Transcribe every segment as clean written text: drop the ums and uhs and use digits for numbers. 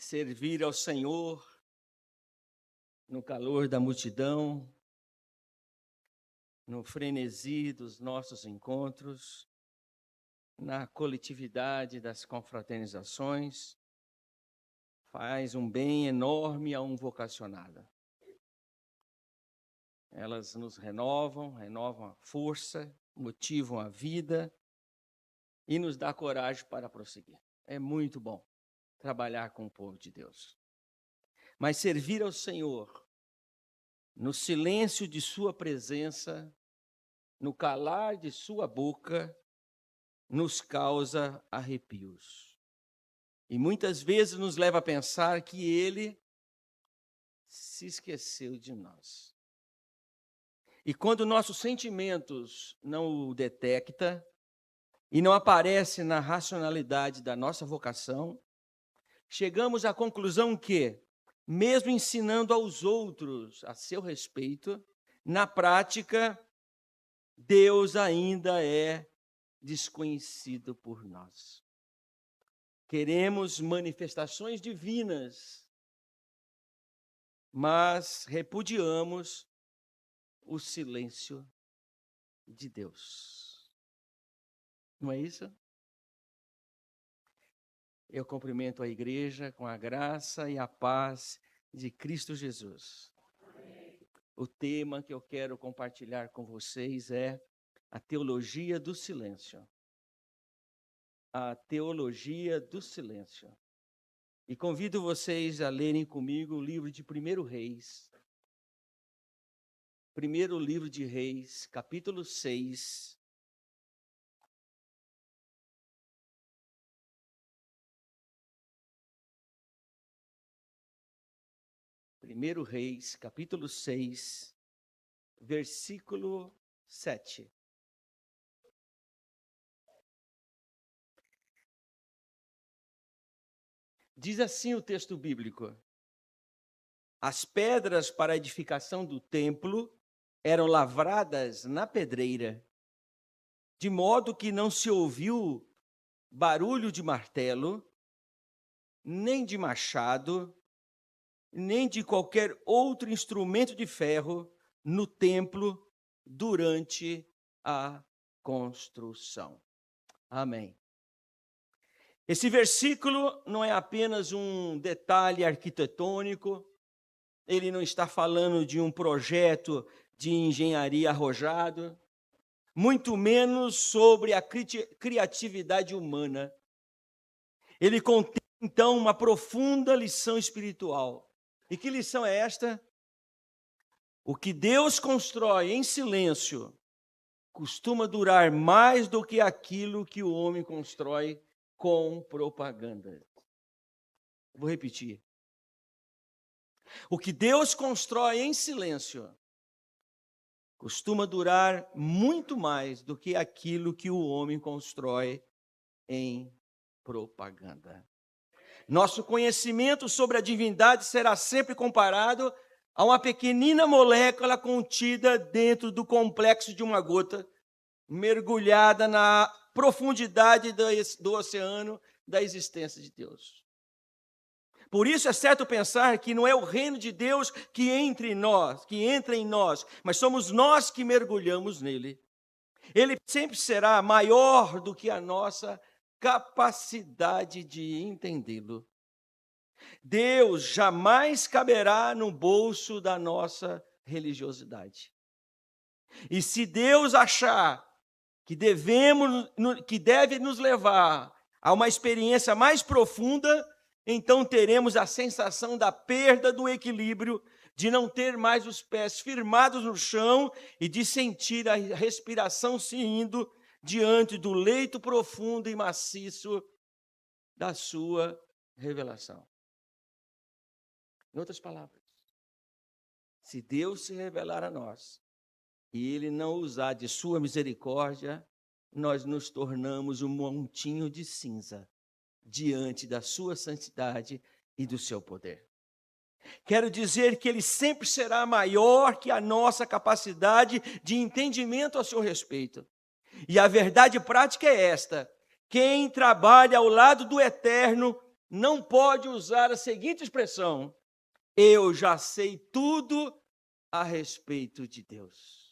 servir ao Senhor no calor da multidão, no frenesi dos nossos encontros, na coletividade das confraternizações, faz um bem enorme a um vocacionado. Elas nos renovam a força, motivam a vida e nos dá coragem para prosseguir. É muito bom trabalhar com o povo de Deus. Mas servir ao Senhor no silêncio de sua presença, no calar de sua boca, nos causa arrepios. E muitas vezes nos leva a pensar que Ele se esqueceu de nós. E quando nossos sentimentos não o detectam e não aparece na racionalidade da nossa vocação, chegamos à conclusão que, mesmo ensinando aos outros a seu respeito, na prática, Deus ainda é desconhecido por nós. Queremos manifestações divinas, mas repudiamos o silêncio de Deus. Não é isso? Eu cumprimento a igreja com a graça e a paz de Cristo Jesus. O tema que eu quero compartilhar com vocês é a teologia do silêncio. A teologia do silêncio. E convido vocês a lerem comigo o livro de 1 Reis. Primeiro livro de Reis, capítulo 6. Primeiro Reis, capítulo 6, versículo 7. Diz assim o texto bíblico: as pedras para a edificação do templo eram lavradas na pedreira, de modo que não se ouviu barulho de martelo, nem de machado, nem de qualquer outro instrumento de ferro no templo durante a construção. Amém. Esse versículo não é apenas um detalhe arquitetônico, ele não está falando de um projeto de engenharia arrojado, muito menos sobre a criatividade humana. Ele contém, então, uma profunda lição espiritual. E que lição é esta? O que Deus constrói em silêncio costuma durar mais do que aquilo que o homem constrói com propaganda. Vou repetir. O que Deus constrói em silêncio costuma durar muito mais do que aquilo que o homem constrói em propaganda. Nosso conhecimento sobre a divindade será sempre comparado a uma pequenina molécula contida dentro do complexo de uma gota, mergulhada na profundidade do oceano da existência de Deus. Por isso é certo pensar que não é o reino de Deus que entra em nós, mas somos nós que mergulhamos nele. Ele sempre será maior do que a nossa capacidade de entendê-lo. Deus jamais caberá no bolso da nossa religiosidade. E se Deus achar que deve nos levar a uma experiência mais profunda, então teremos a sensação da perda do equilíbrio, de não ter mais os pés firmados no chão e de sentir a respiração se indo diante do leito profundo e maciço da sua revelação. Em outras palavras, se Deus se revelar a nós e Ele não usar de sua misericórdia, nós nos tornamos um montinho de cinza diante da sua santidade e do seu poder. Quero dizer que Ele sempre será maior que a nossa capacidade de entendimento a seu respeito. E a verdade prática é esta: quem trabalha ao lado do Eterno não pode usar a seguinte expressão: eu já sei tudo a respeito de Deus.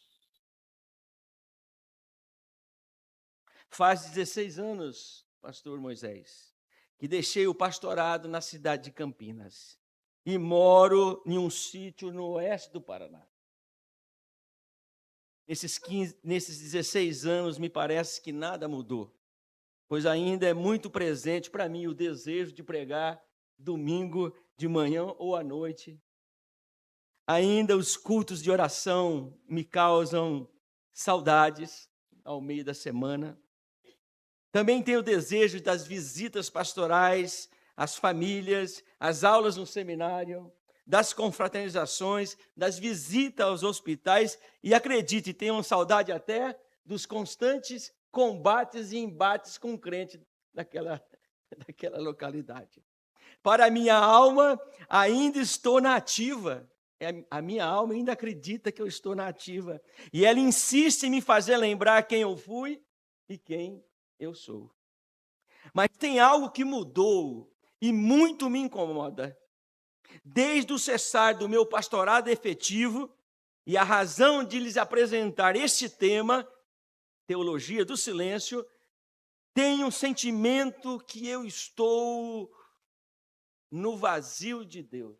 Faz 16 anos, pastor Moisés, que deixei o pastorado na cidade de Campinas e moro em um sítio no oeste do Paraná. Nesses 16 anos, me parece que nada mudou, pois ainda é muito presente para mim o desejo de pregar domingo de manhã ou à noite. Ainda os cultos de oração me causam saudades ao meio da semana. Também tenho o desejo das visitas pastorais às famílias, às aulas no seminário, das confraternizações, das visitas aos hospitais, e acredite, tenho saudade até dos constantes combates e embates com crente daquela localidade. Para a minha alma, ainda estou na ativa. A minha alma ainda acredita que eu estou na ativa. E ela insiste em me fazer lembrar quem eu fui e quem eu sou. Mas tem algo que mudou e muito me incomoda. Desde o cessar do meu pastorado efetivo, e a razão de lhes apresentar este tema, teologia do silêncio, tenho um sentimento que eu estou no vazio de Deus.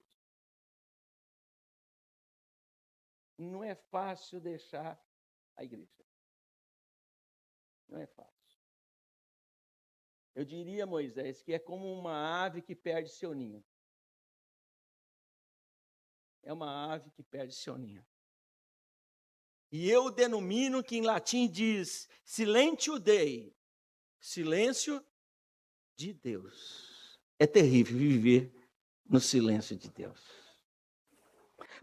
Não é fácil deixar a igreja. Não é fácil. Eu diria, Moisés, que é como uma ave que perde seu ninho. É uma ave que perde seu ninho. E eu denomino que em latim diz silentio Dei, silêncio de Deus. É terrível viver no silêncio de Deus.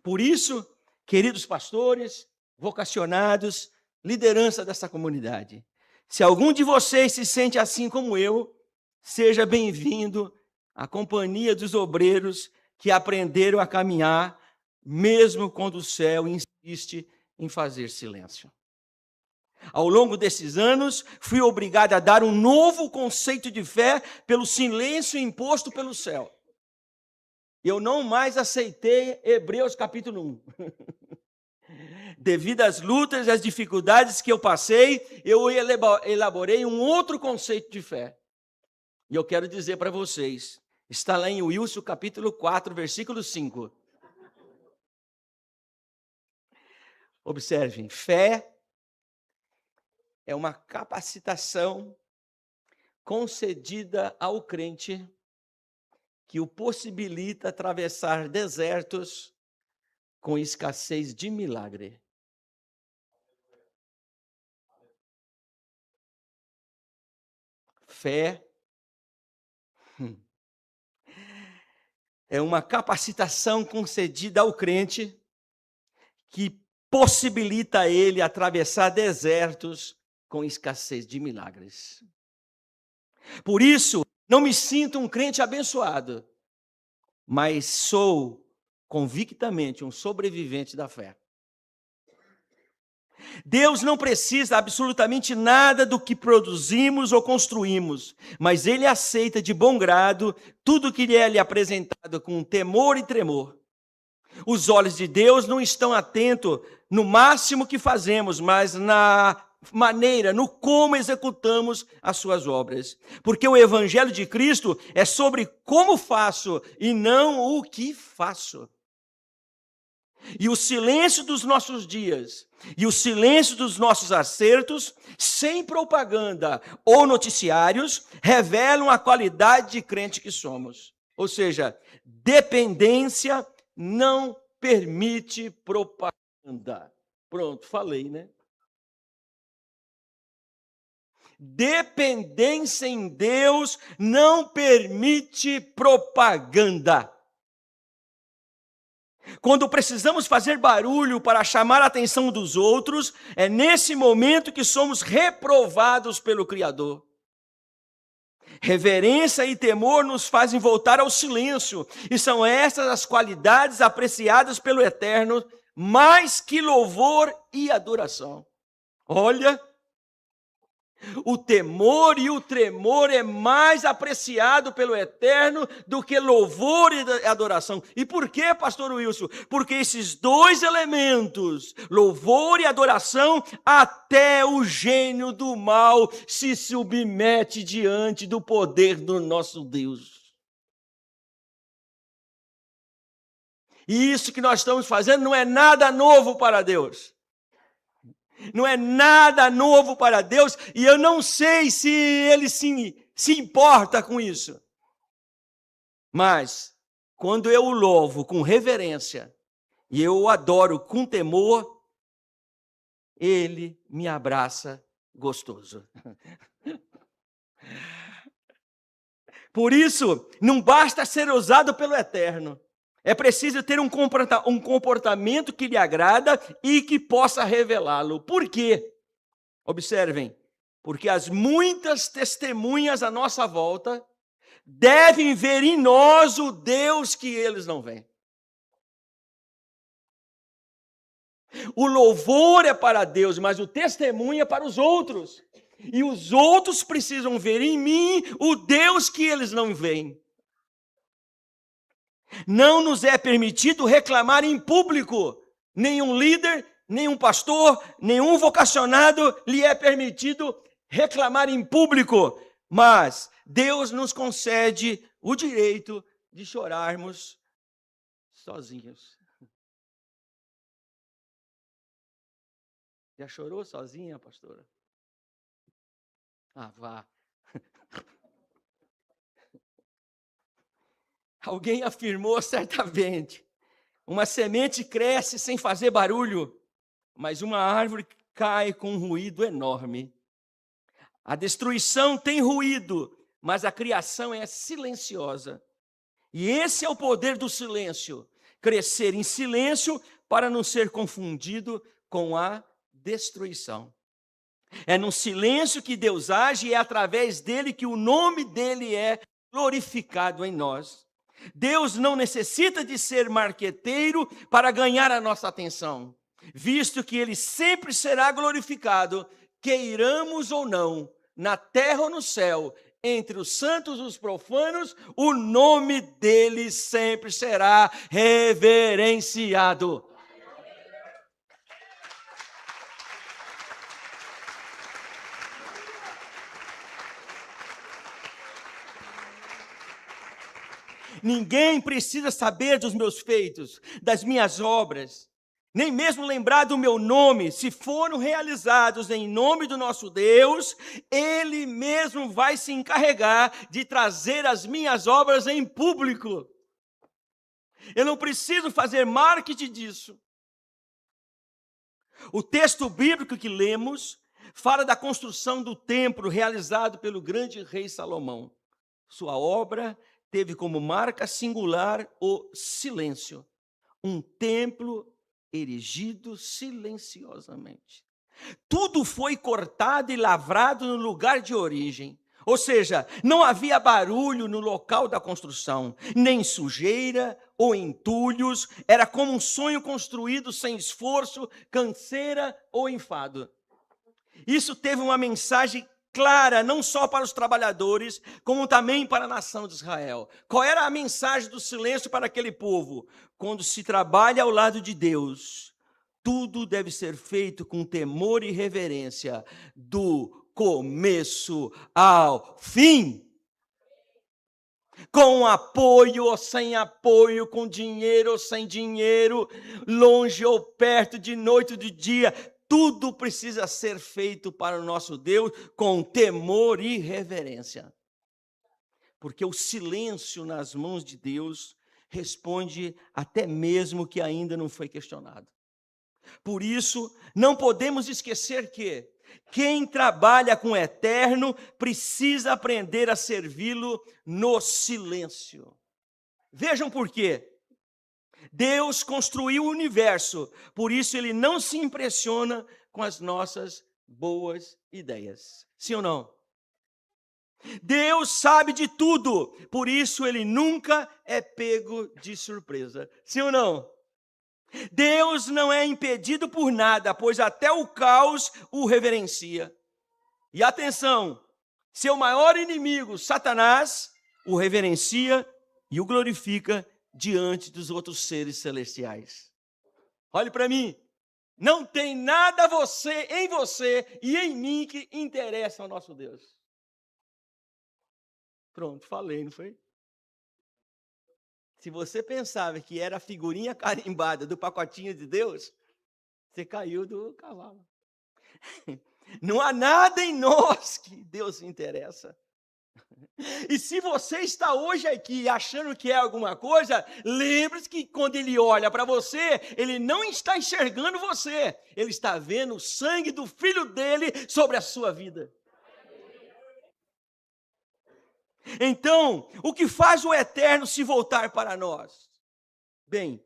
Por isso, queridos pastores, vocacionados, liderança dessa comunidade, se algum de vocês se sente assim como eu, seja bem-vindo à companhia dos obreiros que aprenderam a caminhar, mesmo quando o céu insiste em fazer silêncio. Ao longo desses anos, fui obrigado a dar um novo conceito de fé pelo silêncio imposto pelo céu. Eu não mais aceitei Hebreus capítulo 1. Devido às lutas e às dificuldades que eu passei, eu elaborei um outro conceito de fé. E eu quero dizer para vocês, está lá em Wilson capítulo 4, versículo 5. Observem, fé é uma capacitação concedida ao crente que o possibilita atravessar desertos com escassez de milagre. Fé é uma capacitação concedida ao crente que possibilita a ele atravessar desertos com escassez de milagres. Por isso, não me sinto um crente abençoado, mas sou convictamente um sobrevivente da fé. Deus não precisa absolutamente nada do que produzimos ou construímos, mas Ele aceita de bom grado tudo que lhe é apresentado com temor e tremor. Os olhos de Deus não estão atentos no máximo que fazemos, mas na maneira, no como executamos as suas obras. Porque o Evangelho de Cristo é sobre como faço e não o que faço. E o silêncio dos nossos dias e o silêncio dos nossos acertos, sem propaganda ou noticiários, revelam a qualidade de crente que somos. Ou seja, dependência não permite propaganda. Pronto, falei, né? Dependência em Deus não permite propaganda. Quando precisamos fazer barulho para chamar a atenção dos outros, é nesse momento que somos reprovados pelo Criador. Reverência e temor nos fazem voltar ao silêncio, e são essas as qualidades apreciadas pelo Eterno, mais que louvor e adoração. Olha, O temor e o tremor é mais apreciado pelo Eterno do que louvor e adoração. E por que, pastor Wilson? Porque esses dois elementos, louvor e adoração, até o gênio do mal se submete diante do poder do nosso Deus. E isso que nós estamos fazendo não é nada novo para Deus. Não é nada novo para Deus, e eu não sei se Ele se importa com isso. Mas, quando eu o louvo com reverência, e eu o adoro com temor, Ele me abraça gostoso. Por isso, não basta ser usado pelo Eterno. É preciso ter um comportamento que lhe agrada e que possa revelá-lo. Por quê? Observem, porque as muitas testemunhas à nossa volta devem ver em nós o Deus que eles não veem. O louvor é para Deus, mas o testemunho é para os outros. E os outros precisam ver em mim o Deus que eles não veem. Não nos é permitido reclamar em público. Nenhum líder, nenhum pastor, nenhum vocacionado lhe é permitido reclamar em público. Mas Deus nos concede o direito de chorarmos sozinhos. Já chorou sozinha, pastora? Ah, vá. Alguém afirmou certamente: uma semente cresce sem fazer barulho, mas uma árvore cai com um ruído enorme. A destruição tem ruído, mas a criação é silenciosa. E esse é o poder do silêncio: crescer em silêncio para não ser confundido com a destruição. É no silêncio que Deus age e é através dele que o nome dele é glorificado em nós. Deus não necessita de ser marqueteiro para ganhar a nossa atenção, visto que ele sempre será glorificado, queiramos ou não, na terra ou no céu, entre os santos e os profanos, o nome dele sempre será reverenciado. Ninguém precisa saber dos meus feitos, das minhas obras, nem mesmo lembrar do meu nome. Se foram realizados em nome do nosso Deus, Ele mesmo vai se encarregar de trazer as minhas obras em público. Eu não preciso fazer marketing disso. O texto bíblico que lemos fala da construção do templo realizado pelo grande rei Salomão. Sua obra teve como marca singular o silêncio. Um templo erigido silenciosamente. Tudo foi cortado e lavrado no lugar de origem. Ou seja, não havia barulho no local da construção, nem sujeira ou entulhos. Era como um sonho construído sem esforço, canseira ou enfado. Isso teve uma mensagem clara, não só para os trabalhadores, como também para a nação de Israel. Qual era a mensagem do silêncio para aquele povo? Quando se trabalha ao lado de Deus, tudo deve ser feito com temor e reverência, do começo ao fim. Com apoio ou sem apoio, com dinheiro ou sem dinheiro, longe ou perto, de noite ou de dia, tudo precisa ser feito para o nosso Deus com temor e reverência. Porque o silêncio nas mãos de Deus responde até mesmo que ainda não foi questionado. Por isso, não podemos esquecer que quem trabalha com o eterno precisa aprender a servi-lo no silêncio. Vejam por quê. Deus construiu o universo, por isso ele não se impressiona com as nossas boas ideias. Sim ou não? Deus sabe de tudo, por isso ele nunca é pego de surpresa. Sim ou não? Deus não é impedido por nada, pois até o caos o reverencia. E atenção, seu maior inimigo, Satanás, o reverencia e o glorifica diante dos outros seres celestiais. Olhe para mim, não tem nada em você e em mim que interessa ao nosso Deus. Pronto, falei, não foi? Se você pensava que era a figurinha carimbada do pacotinho de Deus, você caiu do cavalo. Não há nada em nós que Deus se interessa. E se você está hoje aqui achando que é alguma coisa, lembre-se que quando Ele olha para você, Ele não está enxergando você, Ele está vendo o sangue do Filho dele sobre a sua vida. Então, o que faz o Eterno se voltar para nós? Bem,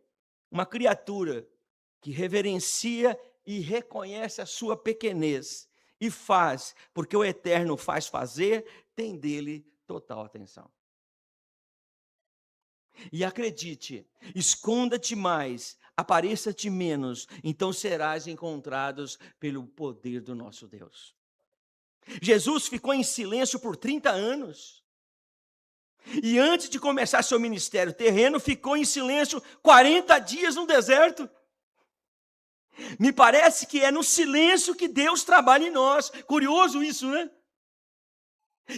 uma criatura que reverencia e reconhece a sua pequenez e faz, porque o Eterno faz fazer, tem dele total atenção. E acredite, esconda-te mais, apareça-te menos, então serás encontrados pelo poder do nosso Deus. Jesus ficou em silêncio por 30 anos. E antes de começar seu ministério terreno, ficou em silêncio 40 dias no deserto. Me parece que é no silêncio que Deus trabalha em nós. Curioso isso, né?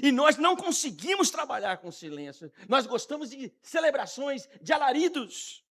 E nós não conseguimos trabalhar com silêncio. Nós gostamos de celebrações, de alaridos.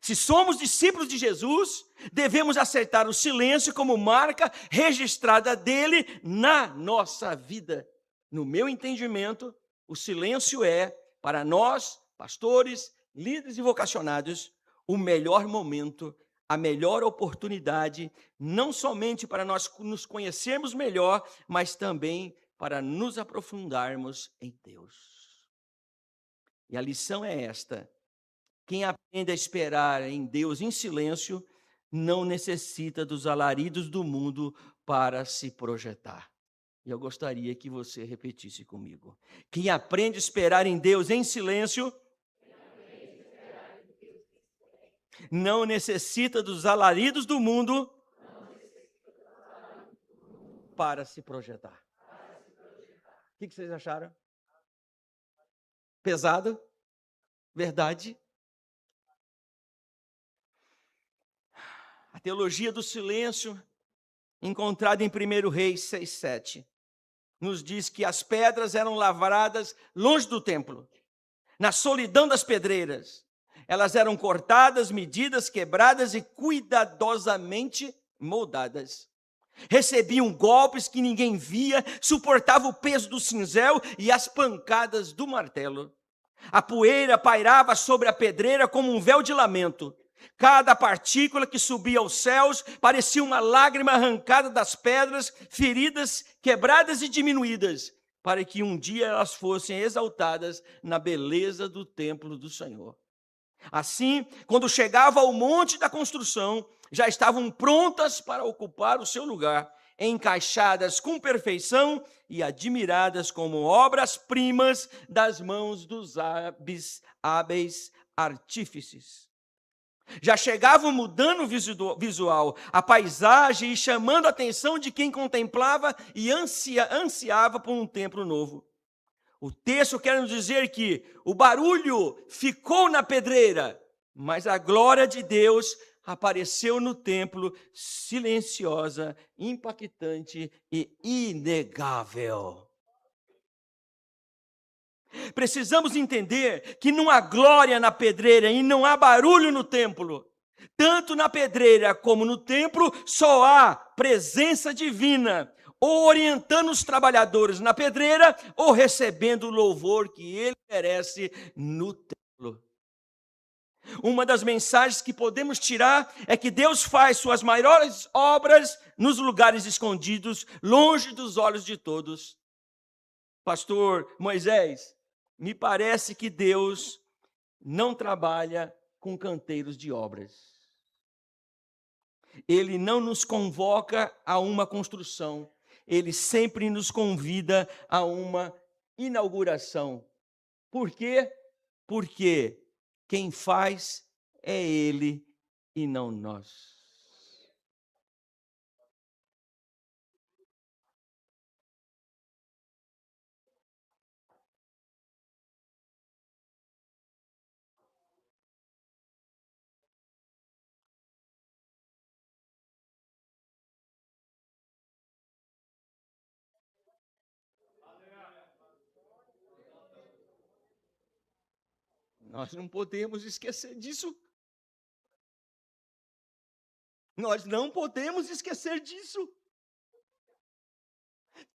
Se somos discípulos de Jesus, devemos aceitar o silêncio como marca registrada dele na nossa vida. No meu entendimento, o silêncio é, para nós, pastores, líderes e vocacionados, o melhor momento, a melhor oportunidade, não somente para nós nos conhecermos melhor, mas também para nos aprofundarmos em Deus. E a lição é esta: quem aprende a esperar em Deus em silêncio, não necessita dos alaridos do mundo para se projetar. E eu gostaria que você repetisse comigo. Quem aprende a esperar em Deus em silêncio, não necessita dos alaridos do mundo para se projetar. O que vocês acharam? Pesado? Verdade? A teologia do silêncio, encontrada em 1 Reis 6:7, nos diz que as pedras eram lavradas longe do templo, na solidão das pedreiras. Elas eram cortadas, medidas, quebradas e cuidadosamente moldadas. Recebiam golpes que ninguém via, suportavam o peso do cinzel e as pancadas do martelo. A poeira pairava sobre a pedreira como um véu de lamento. Cada partícula que subia aos céus parecia uma lágrima arrancada das pedras, feridas, quebradas e diminuídas, para que um dia elas fossem exaltadas na beleza do templo do Senhor. Assim, quando chegava ao monte da construção, já estavam prontas para ocupar o seu lugar, encaixadas com perfeição e admiradas como obras-primas das mãos dos hábeis artífices. Já chegavam mudando o visual, a paisagem e chamando a atenção de quem contemplava e ansiava por um templo novo. O texto quer nos dizer que o barulho ficou na pedreira, mas a glória de Deus apareceu no templo, silenciosa, impactante e inegável. Precisamos entender que não há glória na pedreira e não há barulho no templo. Tanto na pedreira como no templo, só há presença divina, ou orientando os trabalhadores na pedreira, ou recebendo o louvor que ele merece no templo. Uma das mensagens que podemos tirar é que Deus faz suas maiores obras nos lugares escondidos, longe dos olhos de todos. Pastor Moisés, me parece que Deus não trabalha com canteiros de obras. Ele não nos convoca a uma construção. Ele sempre nos convida a uma inauguração. Por quê? Porque quem faz é Ele e não nós. Nós não podemos esquecer disso. Nós não podemos esquecer disso.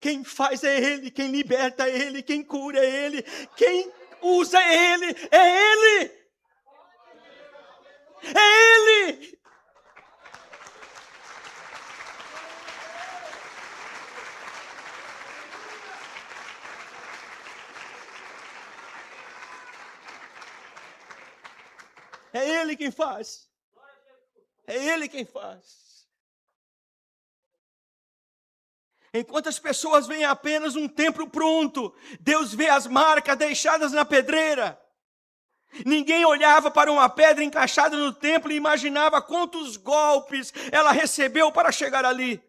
Quem faz é Ele, quem liberta é Ele, quem cura é Ele, quem usa é Ele, é Ele! É Ele! É Ele quem faz. É Ele quem faz. Enquanto as pessoas veem apenas um templo pronto, Deus vê as marcas deixadas na pedreira. Ninguém olhava para uma pedra encaixada no templo e imaginava quantos golpes ela recebeu para chegar ali.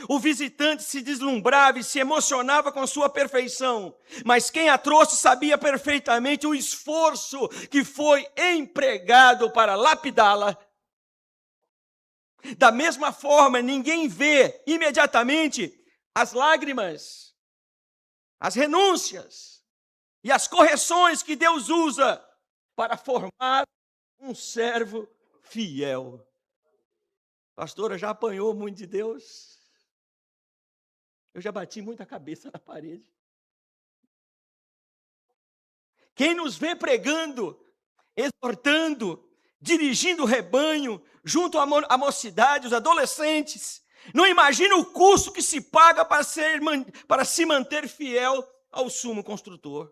O visitante se deslumbrava e se emocionava com sua perfeição, mas quem a trouxe sabia perfeitamente o esforço que foi empregado para lapidá-la. Da mesma forma, ninguém vê imediatamente as lágrimas, as renúncias e as correções que Deus usa para formar um servo fiel. Pastora, já apanhou muito de Deus? Eu já bati muita cabeça na parede. Quem nos vê pregando, exortando, dirigindo o rebanho, junto à mocidade, os adolescentes, não imagina o custo que se paga para se manter fiel ao sumo construtor.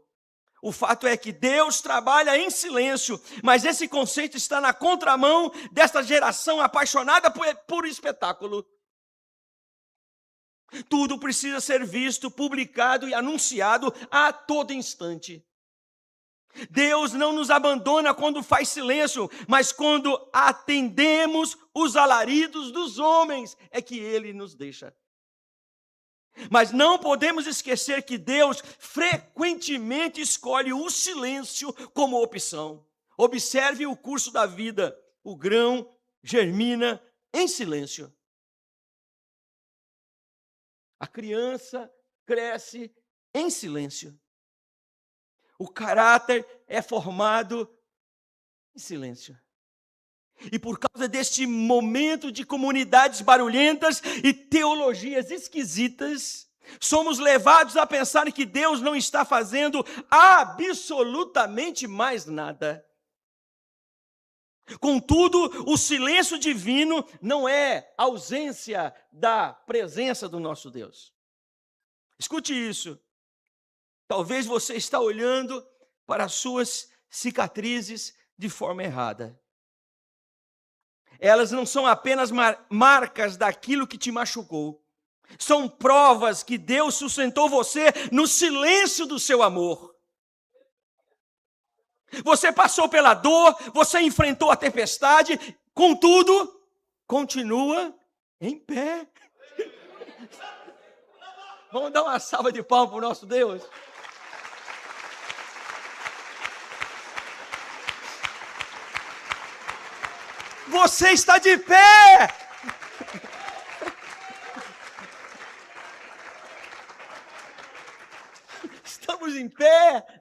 O fato é que Deus trabalha em silêncio, mas esse conceito está na contramão desta geração apaixonada por espetáculo. Tudo precisa ser visto, publicado e anunciado a todo instante. Deus não nos abandona quando faz silêncio, mas quando atendemos os alaridos dos homens, é que Ele nos deixa. Mas não podemos esquecer que Deus frequentemente escolhe o silêncio como opção. Observe o curso da vida. O grão germina em silêncio. A criança cresce em silêncio. O caráter é formado em silêncio. E por causa deste momento de comunidades barulhentas e teologias esquisitas, somos levados a pensar que Deus não está fazendo absolutamente mais nada. Contudo, o silêncio divino não é ausência da presença do nosso Deus. Escute isso. Talvez você está olhando para as suas cicatrizes de forma errada. Elas não são apenas marcas daquilo que te machucou. São provas que Deus sustentou você no silêncio do seu amor. Você passou pela dor, você enfrentou a tempestade, contudo, continua em pé. Vamos dar uma salva de palmas para o nosso Deus? Você está de pé! Estamos em pé!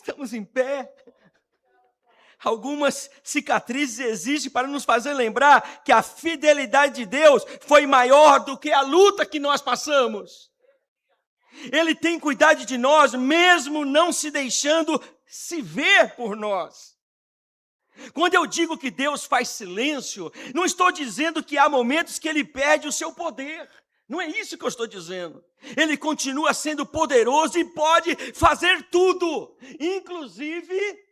Estamos em pé. Algumas cicatrizes existem para nos fazer lembrar que a fidelidade de Deus foi maior do que a luta que nós passamos. Ele tem cuidado de nós, mesmo não se deixando se ver por nós. Quando eu digo que Deus faz silêncio, não estou dizendo que há momentos que Ele perde o seu poder. Não é isso que eu estou dizendo. Ele continua sendo poderoso e pode fazer tudo, inclusive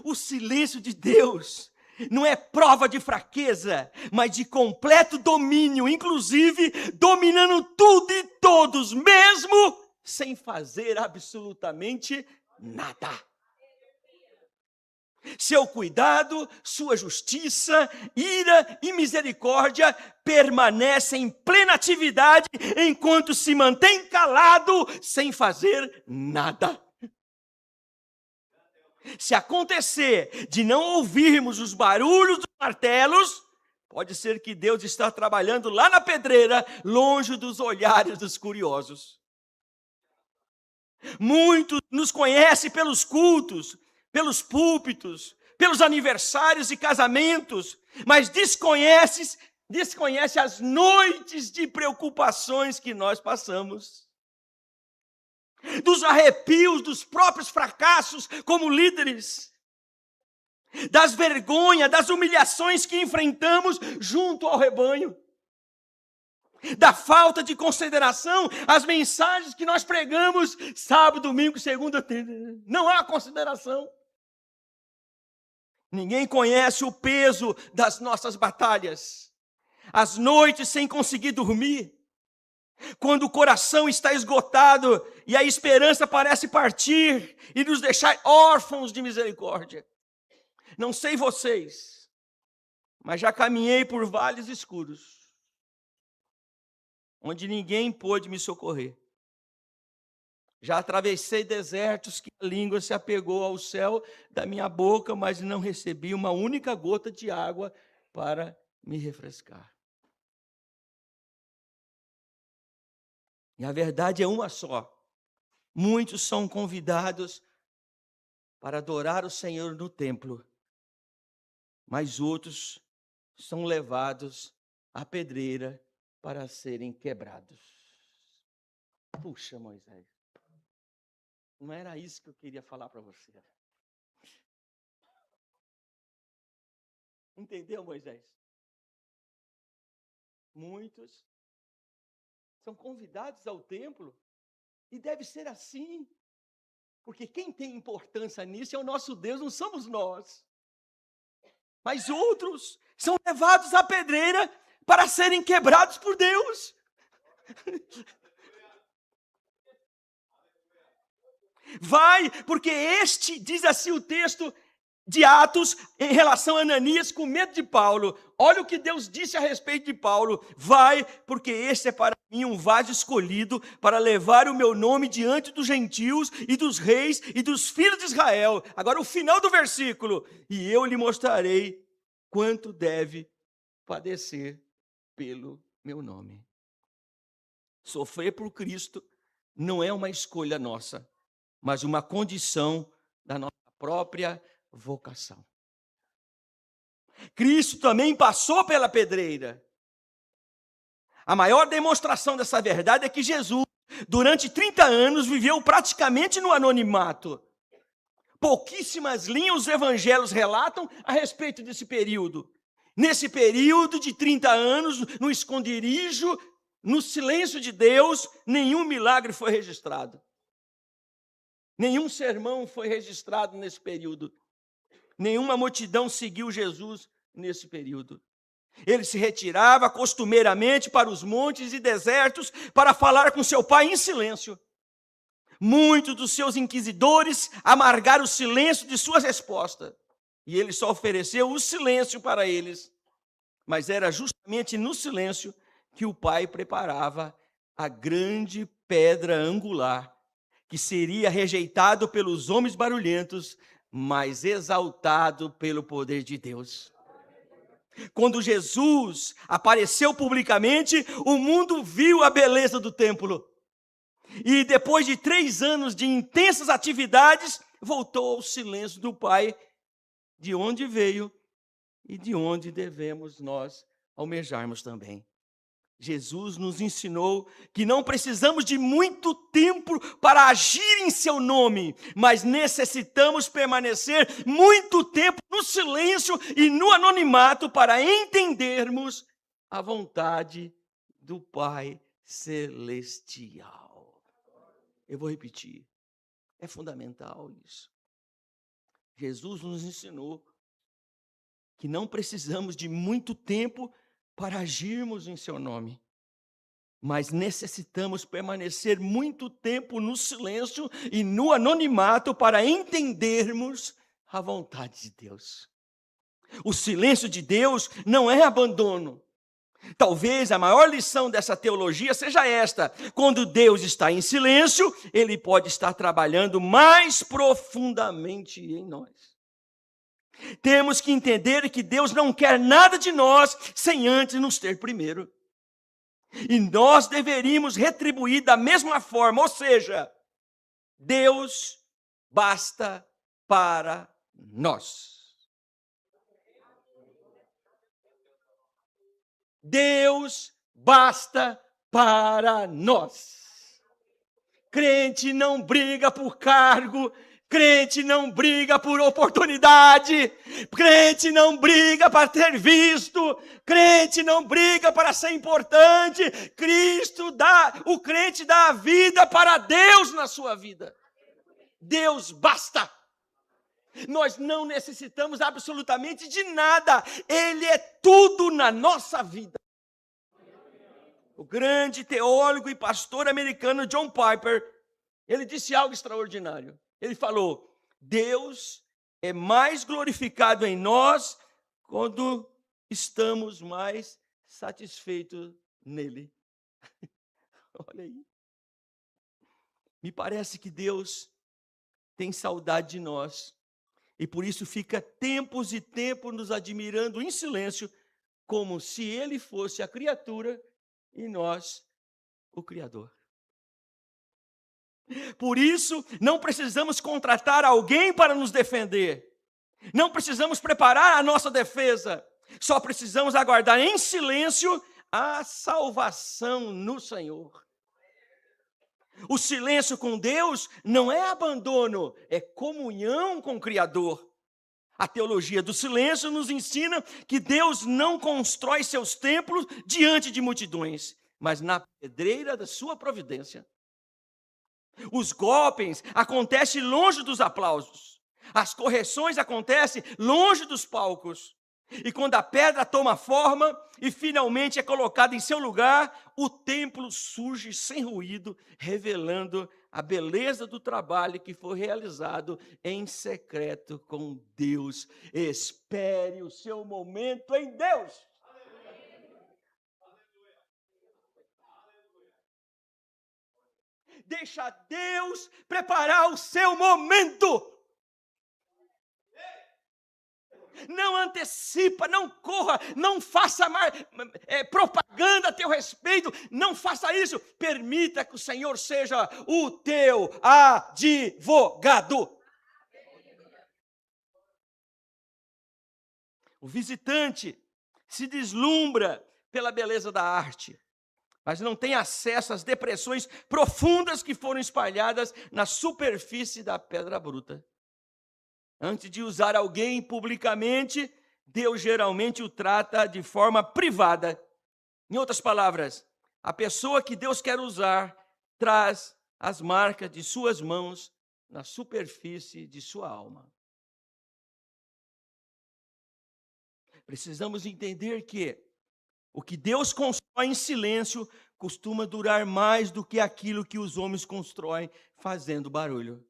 o silêncio de Deus não é prova de fraqueza, mas de completo domínio, inclusive dominando tudo e todos, mesmo sem fazer absolutamente nada. Seu cuidado, sua justiça, ira e misericórdia permanecem em plena atividade enquanto se mantém calado sem fazer nada. Se acontecer de não ouvirmos os barulhos dos martelos, pode ser que Deus está trabalhando lá na pedreira, longe dos olhares dos curiosos. Muitos nos conhecem pelos cultos, pelos púlpitos, pelos aniversários e casamentos, mas desconhece as noites de preocupações que nós passamos, dos arrepios dos próprios fracassos como líderes, das vergonhas, das humilhações que enfrentamos junto ao rebanho, da falta de consideração às mensagens que nós pregamos sábado, domingo, segunda, terça. Não há consideração. Ninguém conhece o peso das nossas batalhas, as noites sem conseguir dormir, quando o coração está esgotado e a esperança parece partir e nos deixar órfãos de misericórdia. Não sei vocês, mas já caminhei por vales escuros, onde ninguém pôde me socorrer. Já atravessei desertos que a língua se apegou ao céu da minha boca, mas não recebi uma única gota de água para me refrescar. E a verdade é uma só. Muitos são convidados para adorar o Senhor no templo, mas outros são levados à pedreira para serem quebrados. Puxa, Moisés, não era isso que eu queria falar para você. Entendeu, Moisés? Muitos são convidados ao templo e deve ser assim, porque quem tem importância nisso é o nosso Deus, não somos nós. Mas outros são levados à pedreira para serem quebrados por Deus. Vai, porque diz assim o texto de Atos, em relação a Ananias, com medo de Paulo. Olha o que Deus disse a respeito de Paulo. Vai, porque este é para mim um vaso escolhido para levar o meu nome diante dos gentios e dos reis e dos filhos de Israel. Agora o final do versículo. E eu lhe mostrarei quanto deve padecer pelo meu nome. Sofrer por Cristo não é uma escolha nossa, mas uma condição da nossa própria vocação. Cristo também passou pela pedreira. A maior demonstração dessa verdade é que Jesus, durante 30 anos, viveu praticamente no anonimato. Pouquíssimas linhas os evangelhos relatam a respeito desse período. Nesse período de 30 anos, no esconderijo, no silêncio de Deus, nenhum milagre foi registrado. Nenhum sermão foi registrado nesse período. Nenhuma multidão seguiu Jesus nesse período. Ele se retirava costumeiramente para os montes e desertos para falar com seu pai em silêncio. Muitos dos seus inquisidores amargaram o silêncio de suas respostas. E ele só ofereceu o silêncio para eles. Mas era justamente no silêncio que o pai preparava a grande pedra angular, que seria rejeitado pelos homens barulhentos, mas exaltado pelo poder de Deus. Quando Jesus apareceu publicamente, o mundo viu a beleza do templo. E depois de 3 anos de intensas atividades, voltou ao silêncio do Pai, de onde veio e de onde devemos nós almejarmos também. Jesus nos ensinou que não precisamos de muito tempo para agir em seu nome, mas necessitamos permanecer muito tempo no silêncio e no anonimato para entendermos a vontade do Pai Celestial. Eu vou repetir, é fundamental isso. Jesus nos ensinou que não precisamos de muito tempo para agirmos em seu nome, mas necessitamos permanecer muito tempo no silêncio e no anonimato para entendermos a vontade de Deus. O silêncio de Deus não é abandono, Talvez a maior lição dessa teologia seja esta: quando Deus está em silêncio, Ele pode estar trabalhando mais profundamente em nós. Temos que entender que Deus não quer nada de nós sem antes nos ter primeiro. E nós deveríamos retribuir da mesma forma, ou seja, Deus basta para nós. Deus basta para nós. Crente não briga por cargo, crente não briga por oportunidade, crente não briga para ter visto, crente não briga para ser importante. O crente dá a vida para Deus na sua vida. Deus basta. Nós não necessitamos absolutamente de nada. Ele é tudo na nossa vida. O grande teólogo e pastor americano John Piper, ele disse algo extraordinário. Ele falou: Deus é mais glorificado em nós quando estamos mais satisfeitos nele. Olha aí. Me parece que Deus tem saudade de nós. E por isso fica tempos e tempos nos admirando em silêncio, como se Ele fosse a criatura e nós o Criador. Por isso, não precisamos contratar alguém para nos defender. Não precisamos preparar a nossa defesa. Só precisamos aguardar em silêncio a salvação no Senhor. O silêncio com Deus não é abandono, é comunhão com o Criador. A teologia do silêncio nos ensina que Deus não constrói seus templos diante de multidões, mas na pedreira da sua providência. Os golpes acontecem longe dos aplausos. As correções acontecem longe dos palcos. E quando a pedra toma forma e finalmente é colocada em seu lugar, o templo surge sem ruído, revelando a beleza do trabalho que foi realizado em secreto com Deus. Espere o seu momento em Deus. Deixa Deus preparar o seu momento. Não antecipa, não corra, não faça mais propaganda a teu respeito, não faça isso. Permita que o Senhor seja o teu advogado. O visitante se deslumbra pela beleza da arte, mas não tem acesso às depressões profundas que foram espalhadas na superfície da pedra bruta. Antes de usar alguém publicamente, Deus geralmente o trata de forma privada. Em outras palavras, a pessoa que Deus quer usar traz as marcas de suas mãos na superfície de sua alma. Precisamos entender que o que Deus constrói em silêncio costuma durar mais do que aquilo que os homens constroem fazendo barulho.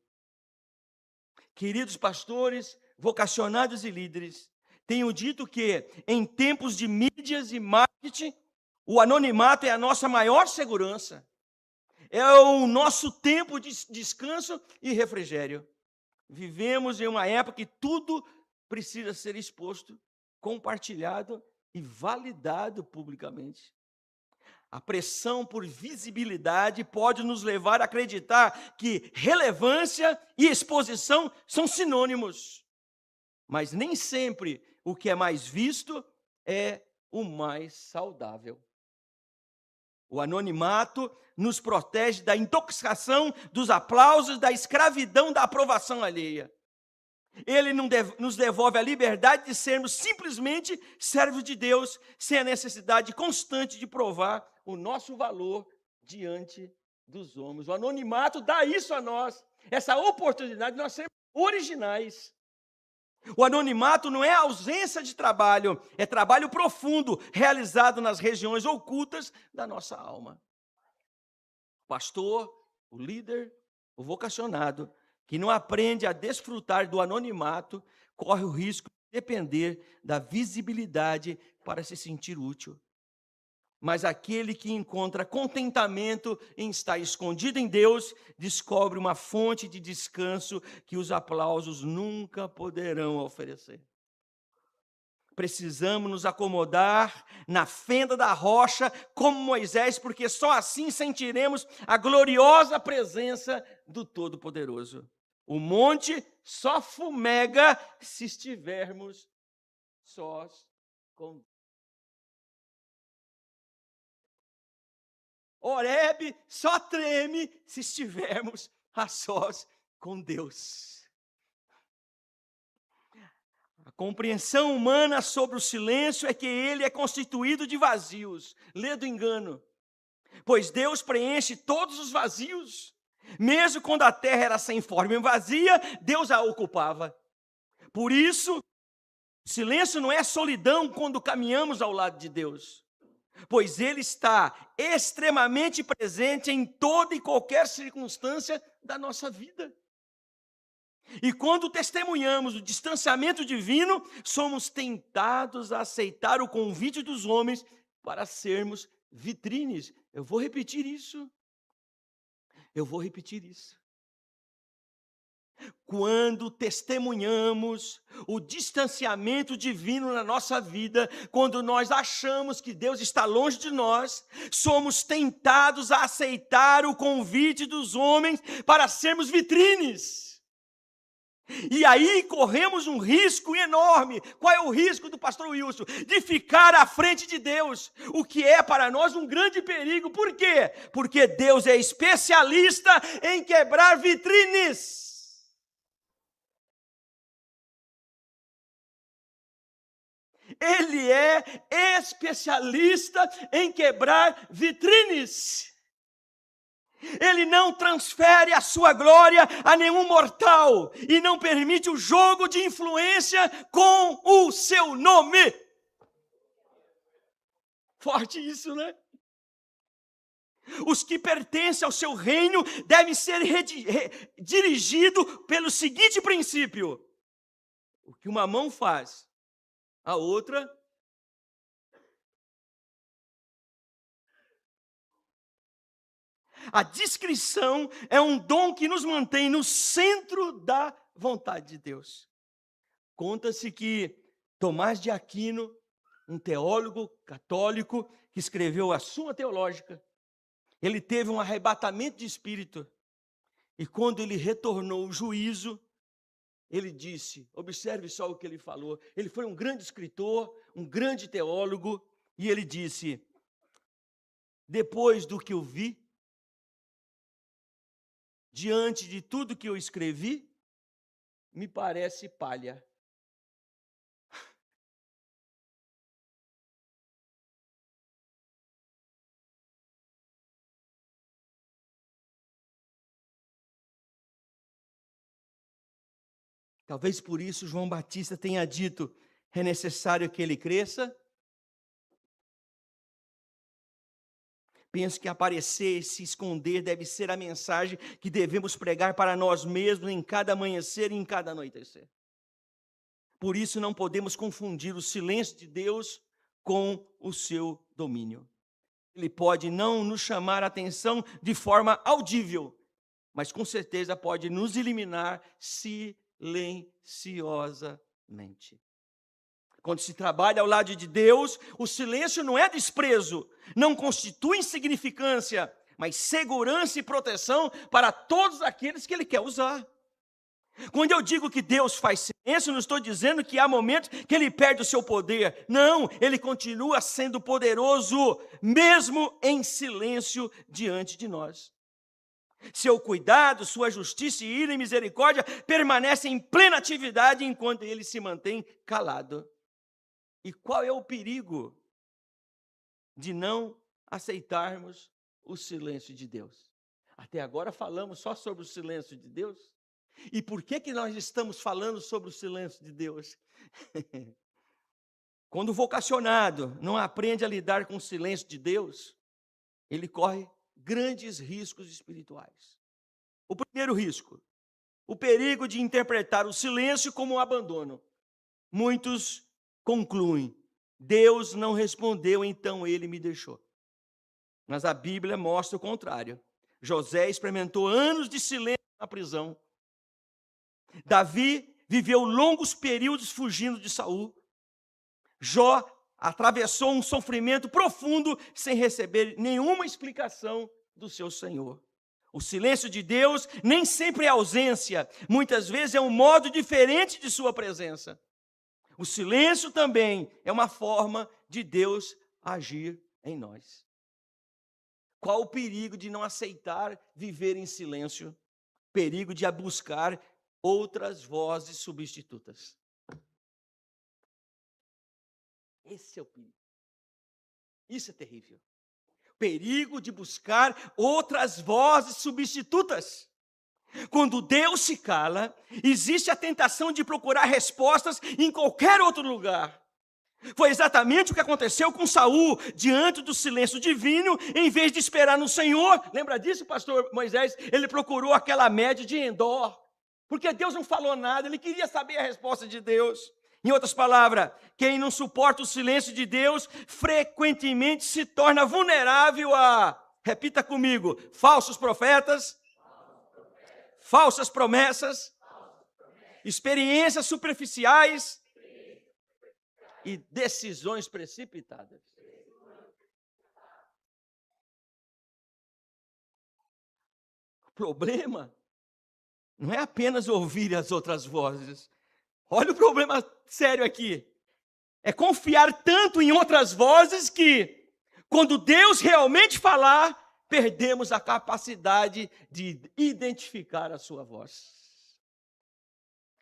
Queridos pastores, vocacionados e líderes, tenho dito que em tempos de mídias e marketing, o anonimato é a nossa maior segurança. É o nosso tempo de descanso e refrigério. Vivemos em uma época que tudo precisa ser exposto, compartilhado e validado publicamente. A pressão por visibilidade pode nos levar a acreditar que relevância e exposição são sinônimos. Mas nem sempre o que é mais visto é o mais saudável. O anonimato nos protege da intoxicação, dos aplausos, da escravidão, da aprovação alheia. Ele nos devolve a liberdade de sermos simplesmente servos de Deus, sem a necessidade constante de provar o nosso valor diante dos homens. O anonimato dá isso a nós, essa oportunidade de nós sermos originais. O anonimato não é ausência de trabalho, é trabalho profundo, realizado nas regiões ocultas da nossa alma. O pastor, o líder, o vocacionado, que não aprende a desfrutar do anonimato, corre o risco de depender da visibilidade para se sentir útil. Mas aquele que encontra contentamento em estar escondido em Deus, descobre uma fonte de descanso que os aplausos nunca poderão oferecer. Precisamos nos acomodar na fenda da rocha, como Moisés, porque só assim sentiremos a gloriosa presença do Todo-Poderoso. O monte só fumega se estivermos sós com Deus. Horebe só treme se estivermos a sós com Deus. A compreensão humana sobre o silêncio é que ele é constituído de vazios. Lê do engano. Pois Deus preenche todos os vazios. Mesmo quando a terra era sem forma e vazia, Deus a ocupava. Por isso, silêncio não é solidão quando caminhamos ao lado de Deus. Pois ele está extremamente presente em toda e qualquer circunstância da nossa vida. E quando testemunhamos o distanciamento divino, somos tentados a aceitar o convite dos homens para sermos vitrines. Eu vou repetir isso. Quando testemunhamos o distanciamento divino na nossa vida, quando nós achamos que Deus está longe de nós, somos tentados a aceitar o convite dos homens para sermos vitrines. E aí corremos um risco enorme. Qual é o risco do pastor Wilson? De ficar à frente de Deus, o que é para nós um grande perigo. Por quê? Porque Deus é especialista em quebrar vitrines. Ele é especialista em quebrar vitrines. Ele não transfere a sua glória a nenhum mortal e não permite o jogo de influência com o seu nome. Forte isso, né? Os que pertencem ao seu reino devem ser dirigidos pelo seguinte princípio: o que uma mão faz, a outra a discrição é um dom que nos mantém no centro da vontade de Deus. Conta-se que Tomás de Aquino, um teólogo católico que escreveu a Suma Teológica, ele teve um arrebatamento de espírito. E quando ele retornou ao juízo, ele disse, observe só o que ele falou, ele foi um grande escritor, um grande teólogo, e ele disse: depois do que eu vi, diante de tudo que eu escrevi, me parece palha. Talvez por isso João Batista tenha dito: é necessário que ele cresça. Penso que aparecer e se esconder deve ser a mensagem que devemos pregar para nós mesmos em cada amanhecer e em cada anoitecer. Por isso não podemos confundir o silêncio de Deus com o seu domínio. Ele pode não nos chamar a atenção de forma audível, mas com certeza pode nos eliminar silenciosamente. Quando se trabalha ao lado de Deus, o silêncio não é desprezo, não constitui insignificância, mas segurança e proteção para todos aqueles que Ele quer usar. Quando eu digo que Deus faz silêncio, não estou dizendo que há momentos que Ele perde o seu poder. Não, Ele continua sendo poderoso, mesmo em silêncio diante de nós. Seu cuidado, sua justiça, ira e misericórdia permanecem em plena atividade enquanto Ele se mantém calado. E qual é o perigo de não aceitarmos o silêncio de Deus? Até agora falamos só sobre o silêncio de Deus. E por que nós estamos falando sobre o silêncio de Deus? Quando o vocacionado não aprende a lidar com o silêncio de Deus, ele corre grandes riscos espirituais. O primeiro risco, o perigo de interpretar o silêncio como um abandono. Muitos concluem: Deus não respondeu, então Ele me deixou. Mas a Bíblia mostra o contrário. José experimentou anos de silêncio na prisão. Davi viveu longos períodos fugindo de Saul. Jó atravessou um sofrimento profundo sem receber nenhuma explicação do seu Senhor. O silêncio de Deus nem sempre é ausência, muitas vezes é um modo diferente de sua presença. O silêncio também é uma forma de Deus agir em nós. Qual o perigo de não aceitar viver em silêncio? Perigo de buscar outras vozes substitutas. Esse é o perigo. Isso é terrível. Perigo de buscar outras vozes substitutas. Quando Deus se cala, existe a tentação de procurar respostas em qualquer outro lugar. Foi exatamente o que aconteceu com Saul, diante do silêncio divino, em vez de esperar no Senhor. Lembra disso, pastor Moisés? Ele procurou aquela média de Endor, porque Deus não falou nada, ele queria saber a resposta de Deus. Em outras palavras, quem não suporta o silêncio de Deus, frequentemente se torna vulnerável a, repita comigo, falsos profetas, falsas promessas, experiências superficiais e decisões precipitadas. O problema não é apenas ouvir as outras vozes. Olha o problema sério aqui. É confiar tanto em outras vozes que, quando Deus realmente falar, perdemos a capacidade de identificar a sua voz.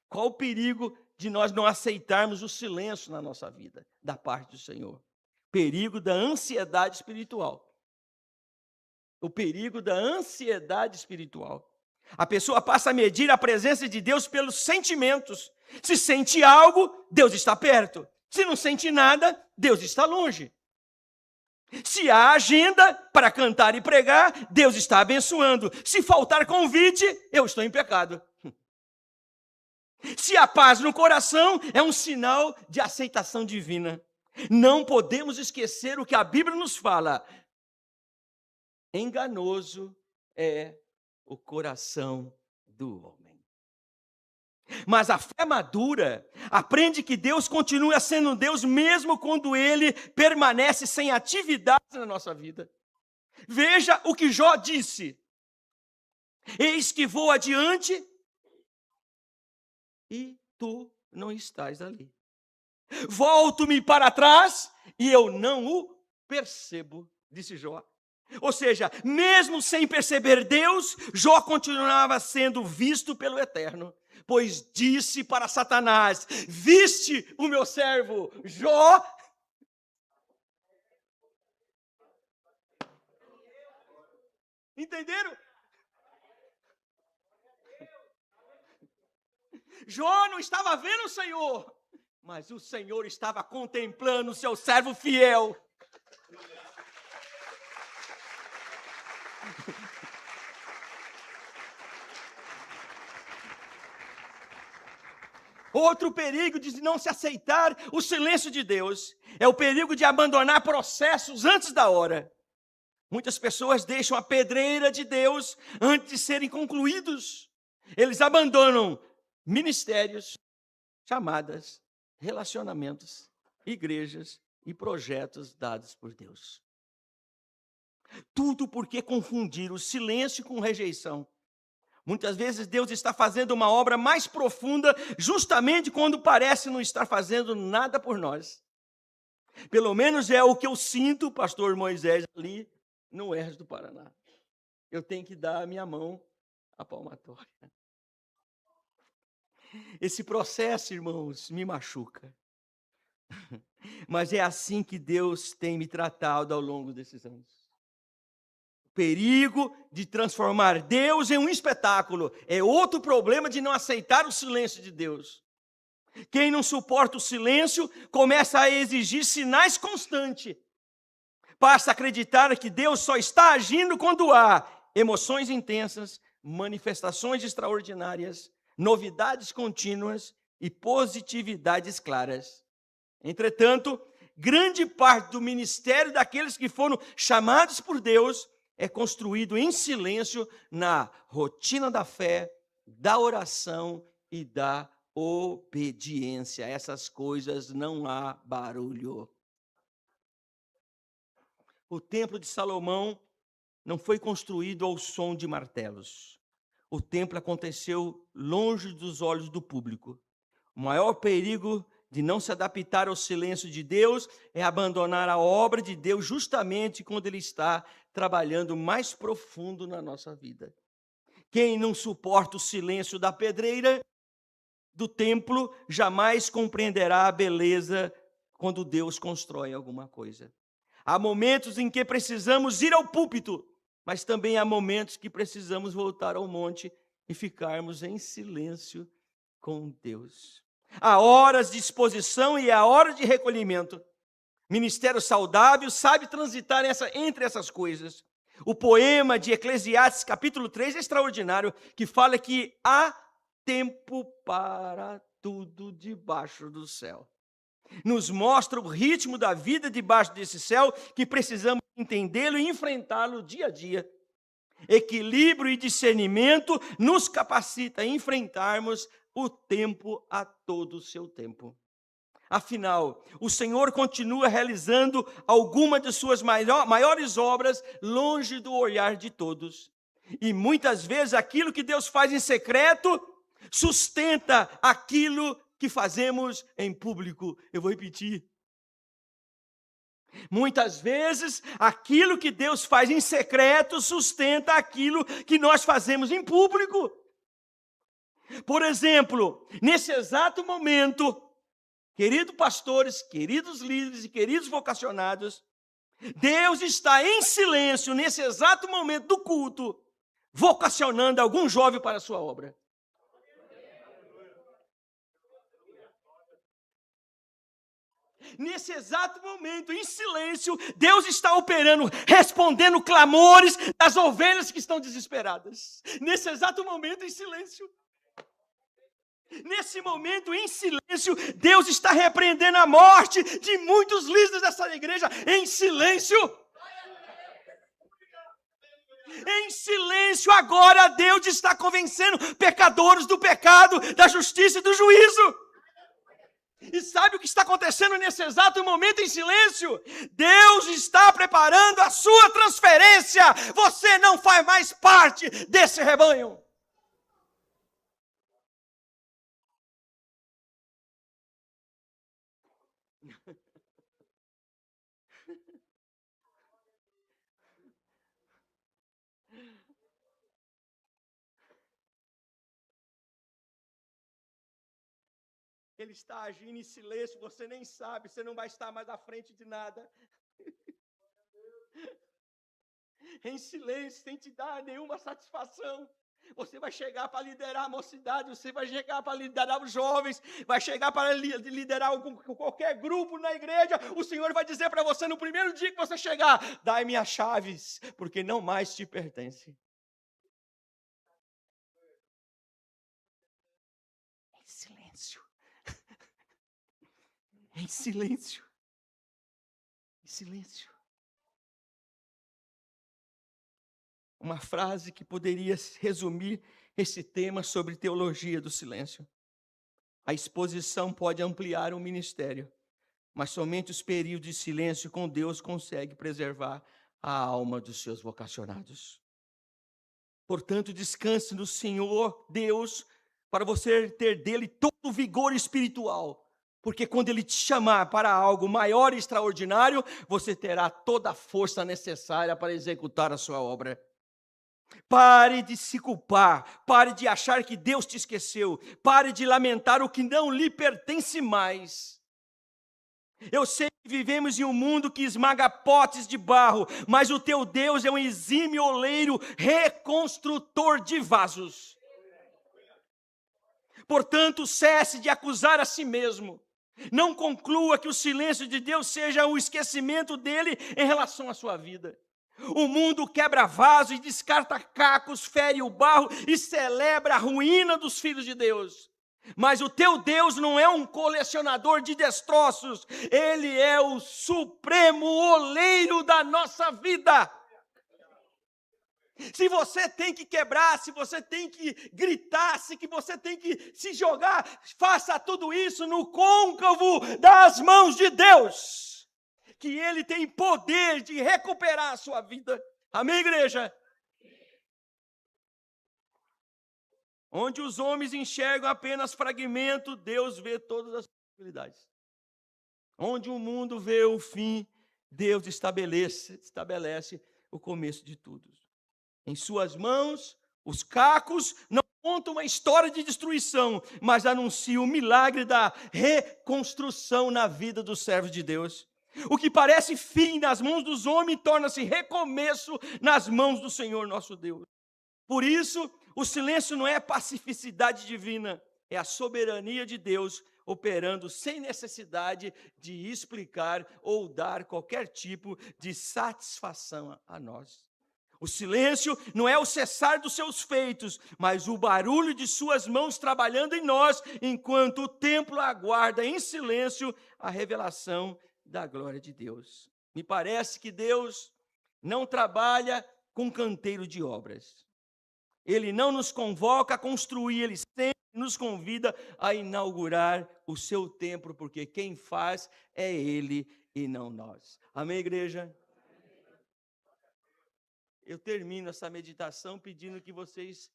Qual o perigo de nós não aceitarmos o silêncio na nossa vida, da parte do Senhor? Perigo da ansiedade espiritual. O perigo da ansiedade espiritual. A pessoa passa a medir a presença de Deus pelos sentimentos. Se sente algo, Deus está perto. Se não sente nada, Deus está longe. Se há agenda para cantar e pregar, Deus está abençoando. Se faltar convite, eu estou em pecado. Se há paz no coração, é um sinal de aceitação divina. Não podemos esquecer o que a Bíblia nos fala. Enganoso é o coração do homem. Mas a fé madura aprende que Deus continua sendo Deus mesmo quando Ele permanece sem atividade na nossa vida. Veja o que Jó disse. Eis que vou adiante e tu não estás ali. Volto-me para trás e eu não o percebo, disse Jó. Ou seja, mesmo sem perceber Deus, Jó continuava sendo visto pelo Eterno. Pois disse para Satanás: viste o meu servo Jó? Entenderam? Jó não estava vendo o Senhor, mas o Senhor estava contemplando o seu servo fiel. Outro perigo de não se aceitar o silêncio de Deus é o perigo de abandonar processos antes da hora. Muitas pessoas deixam a pedreira de Deus antes de serem concluídos. Eles abandonam ministérios, chamadas, relacionamentos, igrejas e projetos dados por Deus. Tudo porque confundir o silêncio com rejeição. Muitas vezes Deus está fazendo uma obra mais profunda justamente quando parece não estar fazendo nada por nós. Pelo menos é o que eu sinto, pastor Moisés, ali no Oeste do Paraná. Eu tenho que dar a minha mão à palmatória. Esse processo, irmãos, me machuca. Mas é assim que Deus tem me tratado ao longo desses anos. Perigo de transformar Deus em um espetáculo. É outro problema de não aceitar o silêncio de Deus. Quem não suporta o silêncio começa a exigir sinais constantes. Passa a acreditar que Deus só está agindo quando há emoções intensas, manifestações extraordinárias, novidades contínuas e positividades claras. Entretanto, grande parte do ministério daqueles que foram chamados por Deus é construído em silêncio na rotina da fé, da oração e da obediência. Essas coisas não há barulho. O templo de Salomão não foi construído ao som de martelos. O templo aconteceu longe dos olhos do público. O maior perigo de não se adaptar ao silêncio de Deus é abandonar a obra de Deus justamente quando Ele está trabalhando mais profundo na nossa vida. Quem não suporta o silêncio da pedreira do templo jamais compreenderá a beleza quando Deus constrói alguma coisa. Há momentos em que precisamos ir ao púlpito, mas também há momentos que precisamos voltar ao monte e ficarmos em silêncio com Deus. Há horas de exposição e há horas de recolhimento. Ministério saudável sabe transitar entre essas coisas. O poema de Eclesiastes, capítulo 3, é extraordinário, que fala que há tempo para tudo debaixo do céu. Nos mostra o ritmo da vida debaixo desse céu, que precisamos entendê-lo e enfrentá-lo dia a dia. Equilíbrio e discernimento nos capacita a enfrentarmos o tempo a todo o seu tempo. Afinal, o Senhor continua realizando alguma de suas maiores obras longe do olhar de todos. E muitas vezes aquilo que Deus faz em secreto sustenta aquilo que fazemos em público. Eu vou repetir. Muitas vezes aquilo que Deus faz em secreto sustenta aquilo que nós fazemos em público. Por exemplo, nesse exato momento, queridos pastores, queridos líderes e queridos vocacionados, Deus está em silêncio nesse exato momento do culto, vocacionando algum jovem para a sua obra. Nesse exato momento, em silêncio, Deus está operando, respondendo clamores das ovelhas que estão desesperadas. Nesse exato momento, em silêncio. Nesse momento, em silêncio, Deus está repreendendo a morte de muitos líderes dessa igreja, em silêncio. Em silêncio, agora Deus está convencendo pecadores do pecado, da justiça e do juízo. E sabe o que está acontecendo nesse exato momento em silêncio? Deus está preparando a sua transferência. Você não faz mais parte desse rebanho. Ele está agindo em silêncio, você nem sabe, você não vai estar mais à frente de nada. Em silêncio, sem te dar nenhuma satisfação. Você vai chegar para liderar a mocidade, você vai chegar para liderar os jovens, vai chegar para liderar qualquer grupo na igreja. O Senhor vai dizer para você no primeiro dia que você chegar: dai-me as chaves, porque não mais te pertence. Em silêncio. Em silêncio. Em silêncio. Uma frase que poderia resumir esse tema sobre teologia do silêncio. A exposição pode ampliar o ministério, mas somente os períodos de silêncio com Deus conseguem preservar a alma dos seus vocacionados. Portanto, descanse no Senhor Deus, para você ter dele todo o vigor espiritual. Porque quando Ele te chamar para algo maior e extraordinário, você terá toda a força necessária para executar a sua obra. Pare de se culpar, pare de achar que Deus te esqueceu, pare de lamentar o que não lhe pertence mais. Eu sei que vivemos em um mundo que esmaga potes de barro, mas o teu Deus é um exímio oleiro, reconstrutor de vasos. Portanto, cesse de acusar a si mesmo. Não conclua que o silêncio de Deus seja o esquecimento dele em relação à sua vida. O mundo quebra vaso e descarta cacos, fere o barro e celebra a ruína dos filhos de Deus. Mas o teu Deus não é um colecionador de destroços. Ele é o supremo oleiro da nossa vida. Se você tem que quebrar, se você tem que gritar, se que você tem que se jogar, faça tudo isso no côncavo das mãos de Deus. Que Ele tem poder de recuperar a sua vida. Amém, igreja? Onde os homens enxergam apenas fragmento, Deus vê todas as possibilidades. Onde o mundo vê o fim, Deus estabelece o começo de tudo. Em suas mãos, os cacos não contam uma história de destruição, mas anunciam o milagre da reconstrução na vida dos servos de Deus. O que parece fim nas mãos dos homens torna-se recomeço nas mãos do Senhor nosso Deus. Por isso, o silêncio não é pacificidade divina, é a soberania de Deus operando sem necessidade de explicar ou dar qualquer tipo de satisfação a nós. O silêncio não é o cessar dos seus feitos, mas o barulho de suas mãos trabalhando em nós, enquanto o templo aguarda em silêncio a revelação da glória de Deus. Me parece que Deus não trabalha com canteiro de obras. Ele não nos convoca a construir, Ele sempre nos convida a inaugurar o seu templo, porque quem faz é Ele e não nós. Amém, igreja? Eu termino essa meditação pedindo que vocês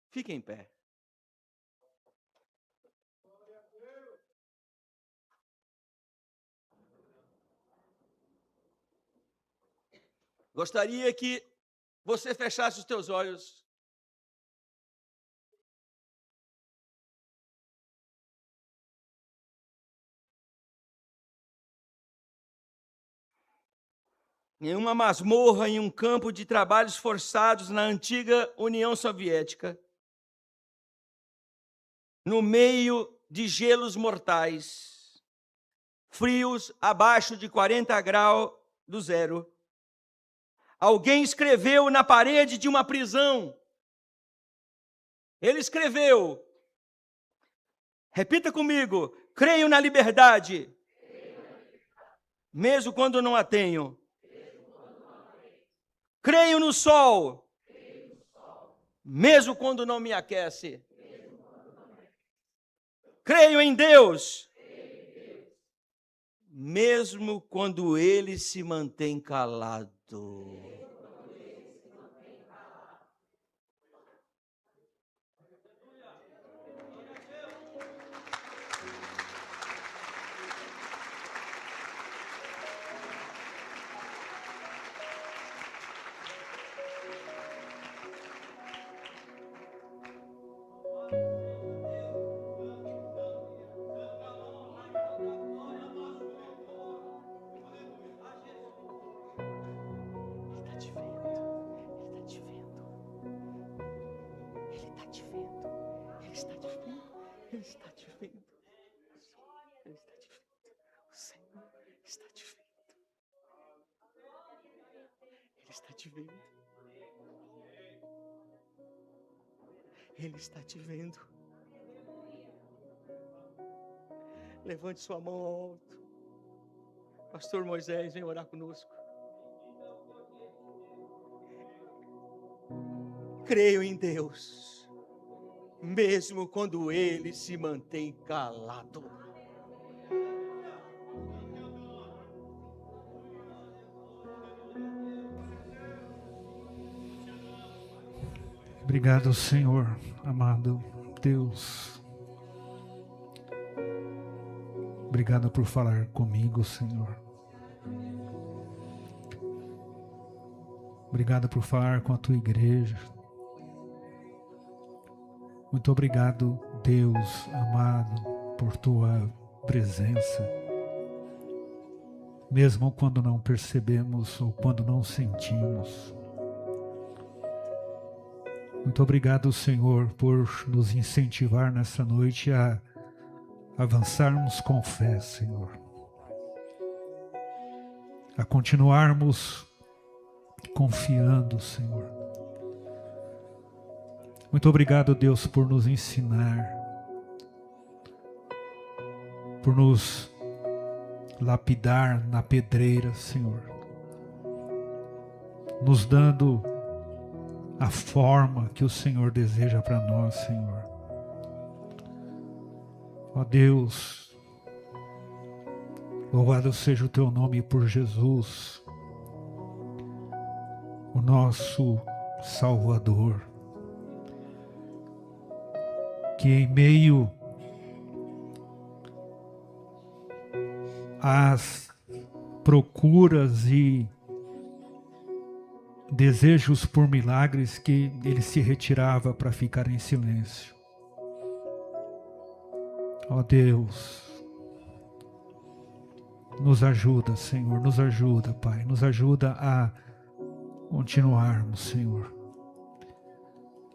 fiquem em pé. Gostaria que você fechasse os teus olhos. Em uma masmorra, em um campo de trabalhos forçados na antiga União Soviética, no meio de gelos mortais, frios abaixo de 40 graus do zero, alguém escreveu na parede de uma prisão. Ele escreveu, repita comigo, creio na liberdade, mesmo quando não a tenho. Creio no sol, mesmo quando não me aquece. Creio em Deus, mesmo quando Ele se mantém calado. Ele está te vendo. Ele está te vendo. O Senhor está te vendo. Ele está te vendo. Ele está te vendo. Levante sua mão ao alto. Pastor Moisés, vem orar conosco. Creio em Deus, mesmo quando Ele se mantém calado. Obrigado, Senhor, amado Deus. Obrigado por falar comigo, Senhor. Obrigado por falar com a tua igreja. Muito obrigado, Deus amado, por tua presença. Mesmo quando não percebemos ou quando não sentimos. Muito obrigado, Senhor, por nos incentivar nessa noite a avançarmos com fé, Senhor. A continuarmos confiando, Senhor. Muito obrigado, Deus, por nos ensinar por nos lapidar na pedreira, Senhor, nos dando a forma que o Senhor deseja para nós, Senhor. Ó Deus, louvado seja o teu nome por Jesus, o nosso Salvador, que em meio às procuras e desejos por milagres, que ele se retirava para ficar em silêncio. Ó Deus, nos ajuda, Senhor, nos ajuda, Pai, nos ajuda a continuarmos, Senhor,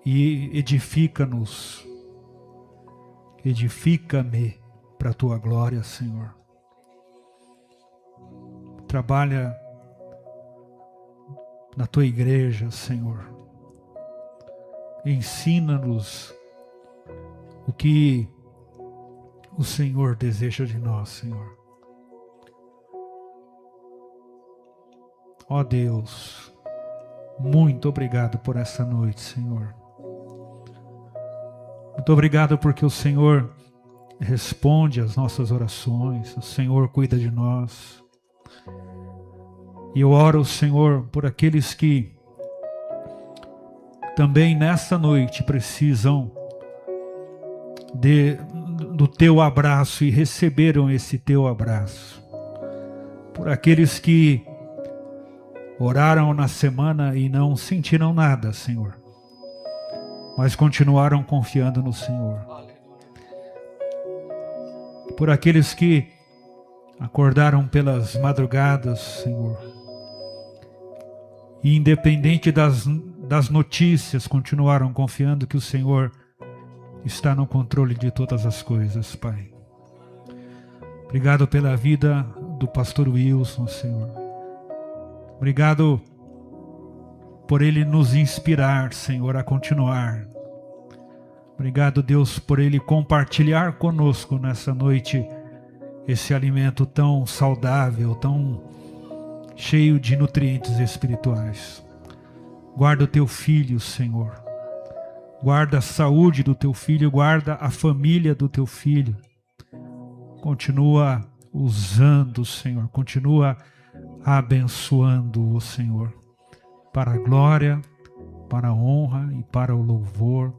e edifica-nos, edifica-me para a tua glória, Senhor. Trabalha na tua igreja, Senhor. Ensina-nos o que o Senhor deseja de nós, Senhor. Ó Deus, muito obrigado por essa noite, Senhor. Muito obrigado porque o Senhor responde às nossas orações, o Senhor cuida de nós. E eu oro, Senhor, por aqueles que também nessa noite precisam do teu abraço e receberam esse teu abraço. Por aqueles que oraram na semana e não sentiram nada, Senhor, mas continuaram confiando no Senhor. Por aqueles que acordaram pelas madrugadas, Senhor, e independente das notícias, continuaram confiando que o Senhor está no controle de todas as coisas, Pai. Obrigado pela vida do pastor Wilson, Senhor. Obrigado por ele nos inspirar, Senhor, a continuar. Obrigado, Deus, por ele compartilhar conosco nessa noite esse alimento tão saudável, tão cheio de nutrientes espirituais. Guarda o teu filho, Senhor. Guarda a saúde do teu filho, guarda a família do teu filho. Continua usando, Senhor, continua abençoando o Senhor, para a glória, para a honra e para o louvor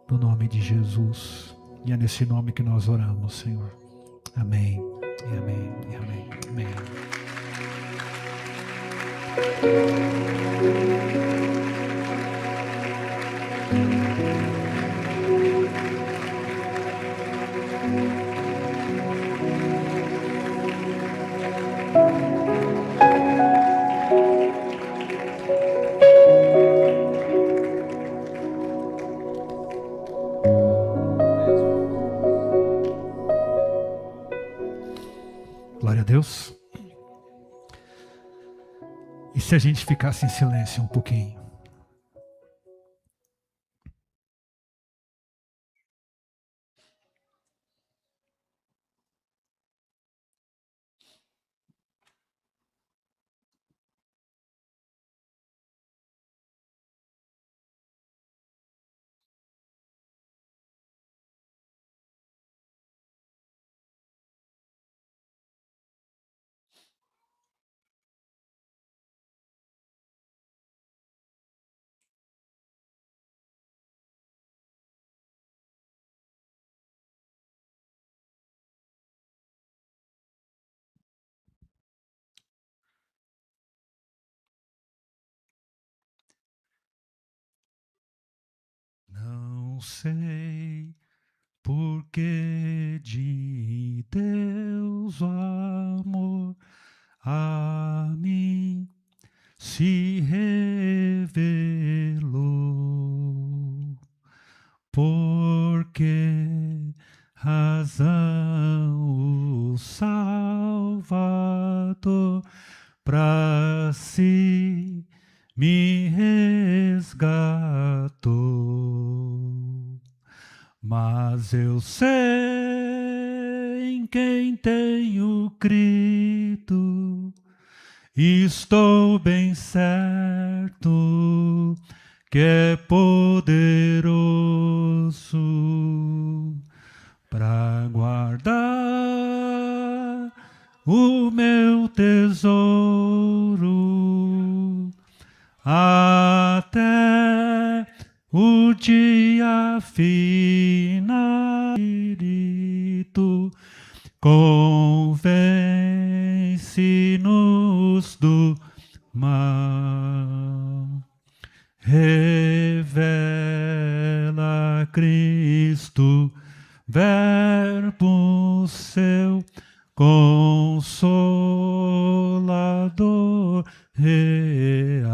do nome de Jesus. E é nesse nome que nós oramos, Senhor. Amém, e amém, e amém, amém. Glória a Deus. E se a gente ficasse em silêncio um pouquinho? Não sei por que de Deus o amor a mim se revelou. Por que razão o Salvador para si me resgatou. Mas eu sei quem tenho crido, estou bem certo que é poderoso para guardar o meu tesouro até o dia final. Espírito, convence-nos do mal, revela Cristo, Verbo seu, Consolador real.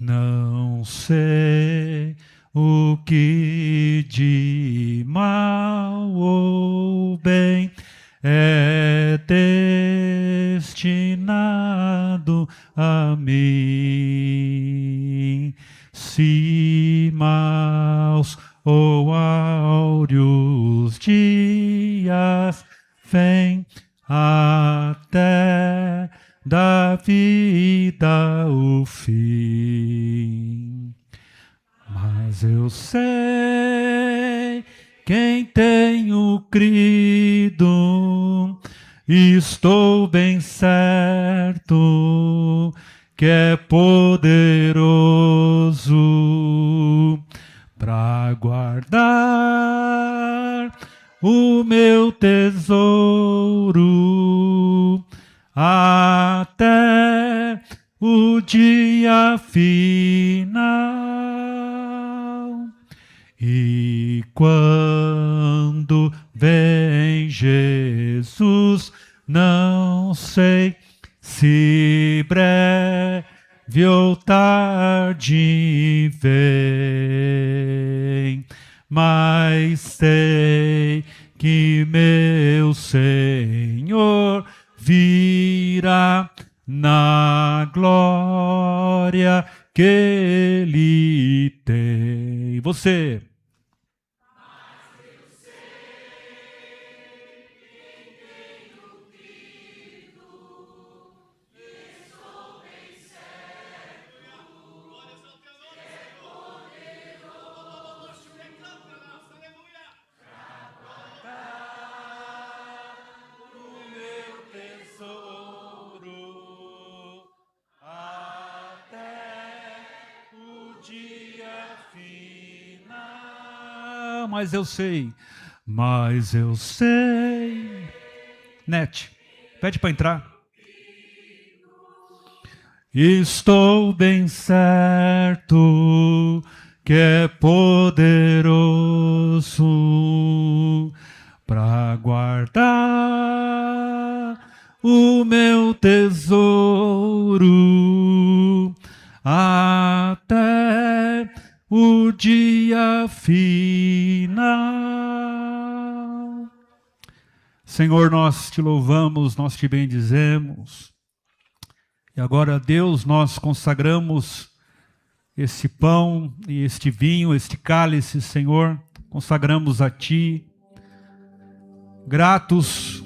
Não sei o que de mal ou bem é destinado a mim, se maus ou áureos dias vêm até da vida o fim. Mas eu sei quem tenho crido, estou bem certo que é poderoso para guardar o meu tesouro até o dia final. E quando vem Jesus, não sei se breve ou tarde vem, mas sei que meu Senhor virá na glória que Ele tem. Você. Mas eu sei. Net, pede para entrar. Estou bem certo que é poderoso para guardar o meu tesouro até o dia final. Senhor, nós te louvamos, nós te bendizemos. E agora, Deus, nós consagramos esse pão e este vinho, este cálice, Senhor, consagramos a Ti, gratos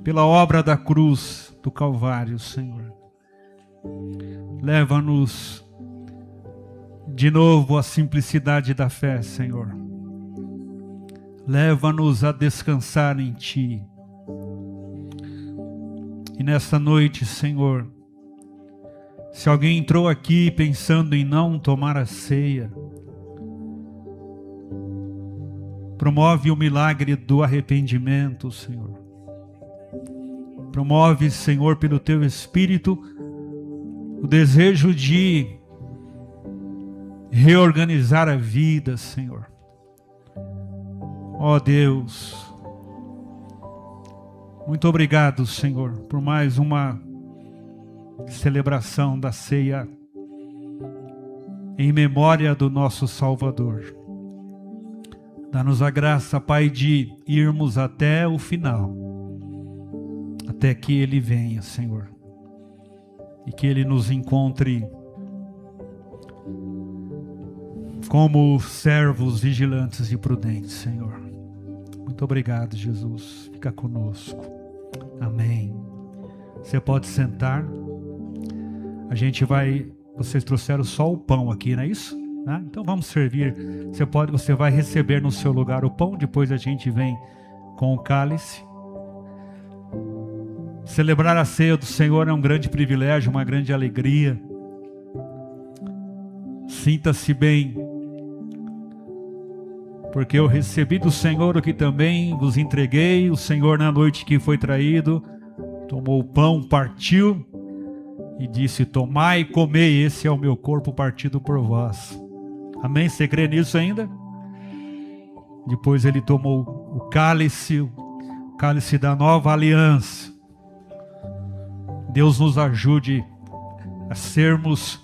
pela obra da cruz do Calvário, Senhor. Leva-nos de novo à simplicidade da fé, Senhor. Leva-nos a descansar em Ti. E nesta noite, Senhor, se alguém entrou aqui pensando em não tomar a ceia, promove o milagre do arrependimento, Senhor. Promove, Senhor, pelo Teu Espírito, o desejo de reorganizar a vida, Senhor. Ó Deus, muito obrigado, Senhor, por mais uma celebração da ceia em memória do nosso Salvador. Dá-nos a graça, Pai, de irmos até o final, até que Ele venha, Senhor, e que Ele nos encontre como servos vigilantes e prudentes, Senhor. Muito obrigado, Jesus. Fica conosco. Amém. Você pode sentar. Vocês trouxeram só o pão aqui, não é isso? Então vamos servir. Você vai receber no seu lugar o pão, depois a gente vem com o cálice. Celebrar a ceia do Senhor é um grande privilégio, uma grande alegria. Sinta-se bem, porque eu recebi do Senhor o que também vos entreguei. O Senhor, na noite que foi traído, tomou o pão, partiu e disse: tomai e comei, esse é o meu corpo partido por vós. Amém? Você crê nisso ainda? Depois ele tomou o cálice da nova aliança. Deus nos ajude a sermos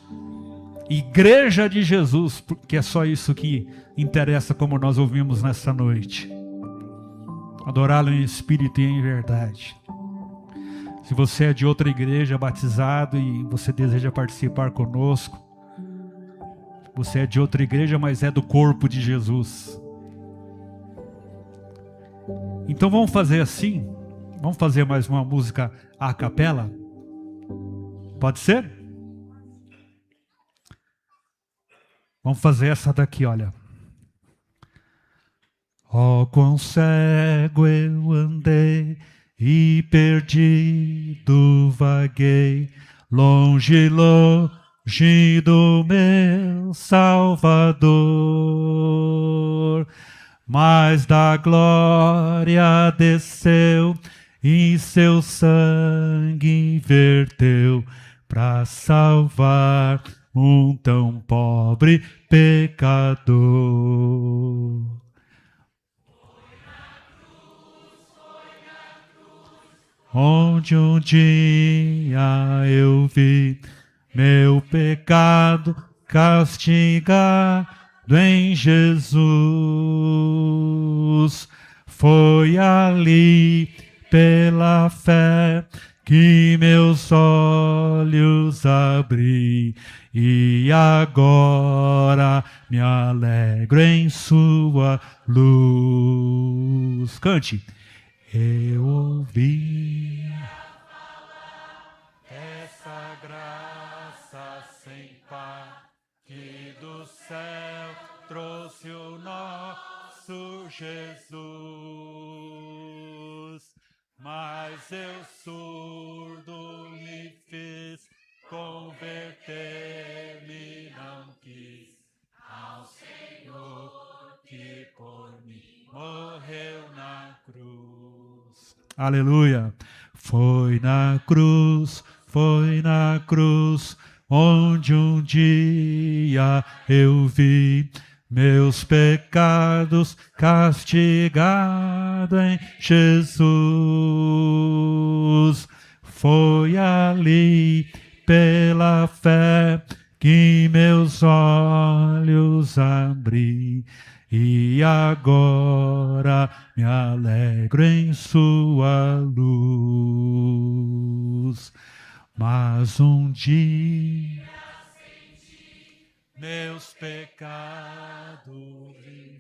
igreja de Jesus, porque é só isso que interessa, como nós ouvimos nessa noite. Adorá-lo em espírito e em verdade. Se você é de outra igreja, batizado, e você deseja participar conosco, você é de outra igreja, mas é do corpo de Jesus. Então vamos fazer assim? Vamos fazer mais uma música a capela? Pode ser? Vamos fazer essa daqui, olha. Oh, quão cego eu andei e perdido vaguei, longe, longe do meu Salvador. Mas da glória desceu e seu sangue verteu para salvar um tão pobre pecador. Onde um dia eu vi meu pecado castigado em Jesus, foi ali pela fé que meus olhos abri, e agora me alegro em sua luz. Cante. Eu ouvi essa graça sem par que do céu trouxe o nosso Jesus, mas eu surdo me fiz, converter-me não quis ao Senhor que por mim morreu na cruz. Aleluia. Foi na cruz, onde um dia eu vi meus pecados castigado em Jesus. Foi ali pela fé que meus olhos abri, e agora me alegro em sua luz. Mas um dia meus pecados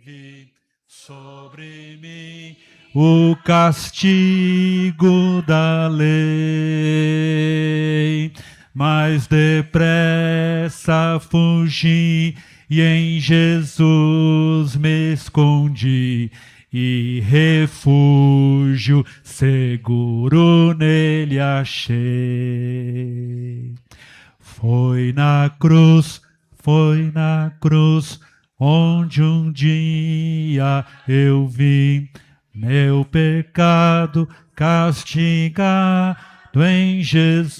vi sobre mim o castigo da lei, mas depressa fugi e em Jesus me escondi, e refúgio seguro nele achei. Foi na cruz, onde um dia eu vi meu pecado castigado em Jesus.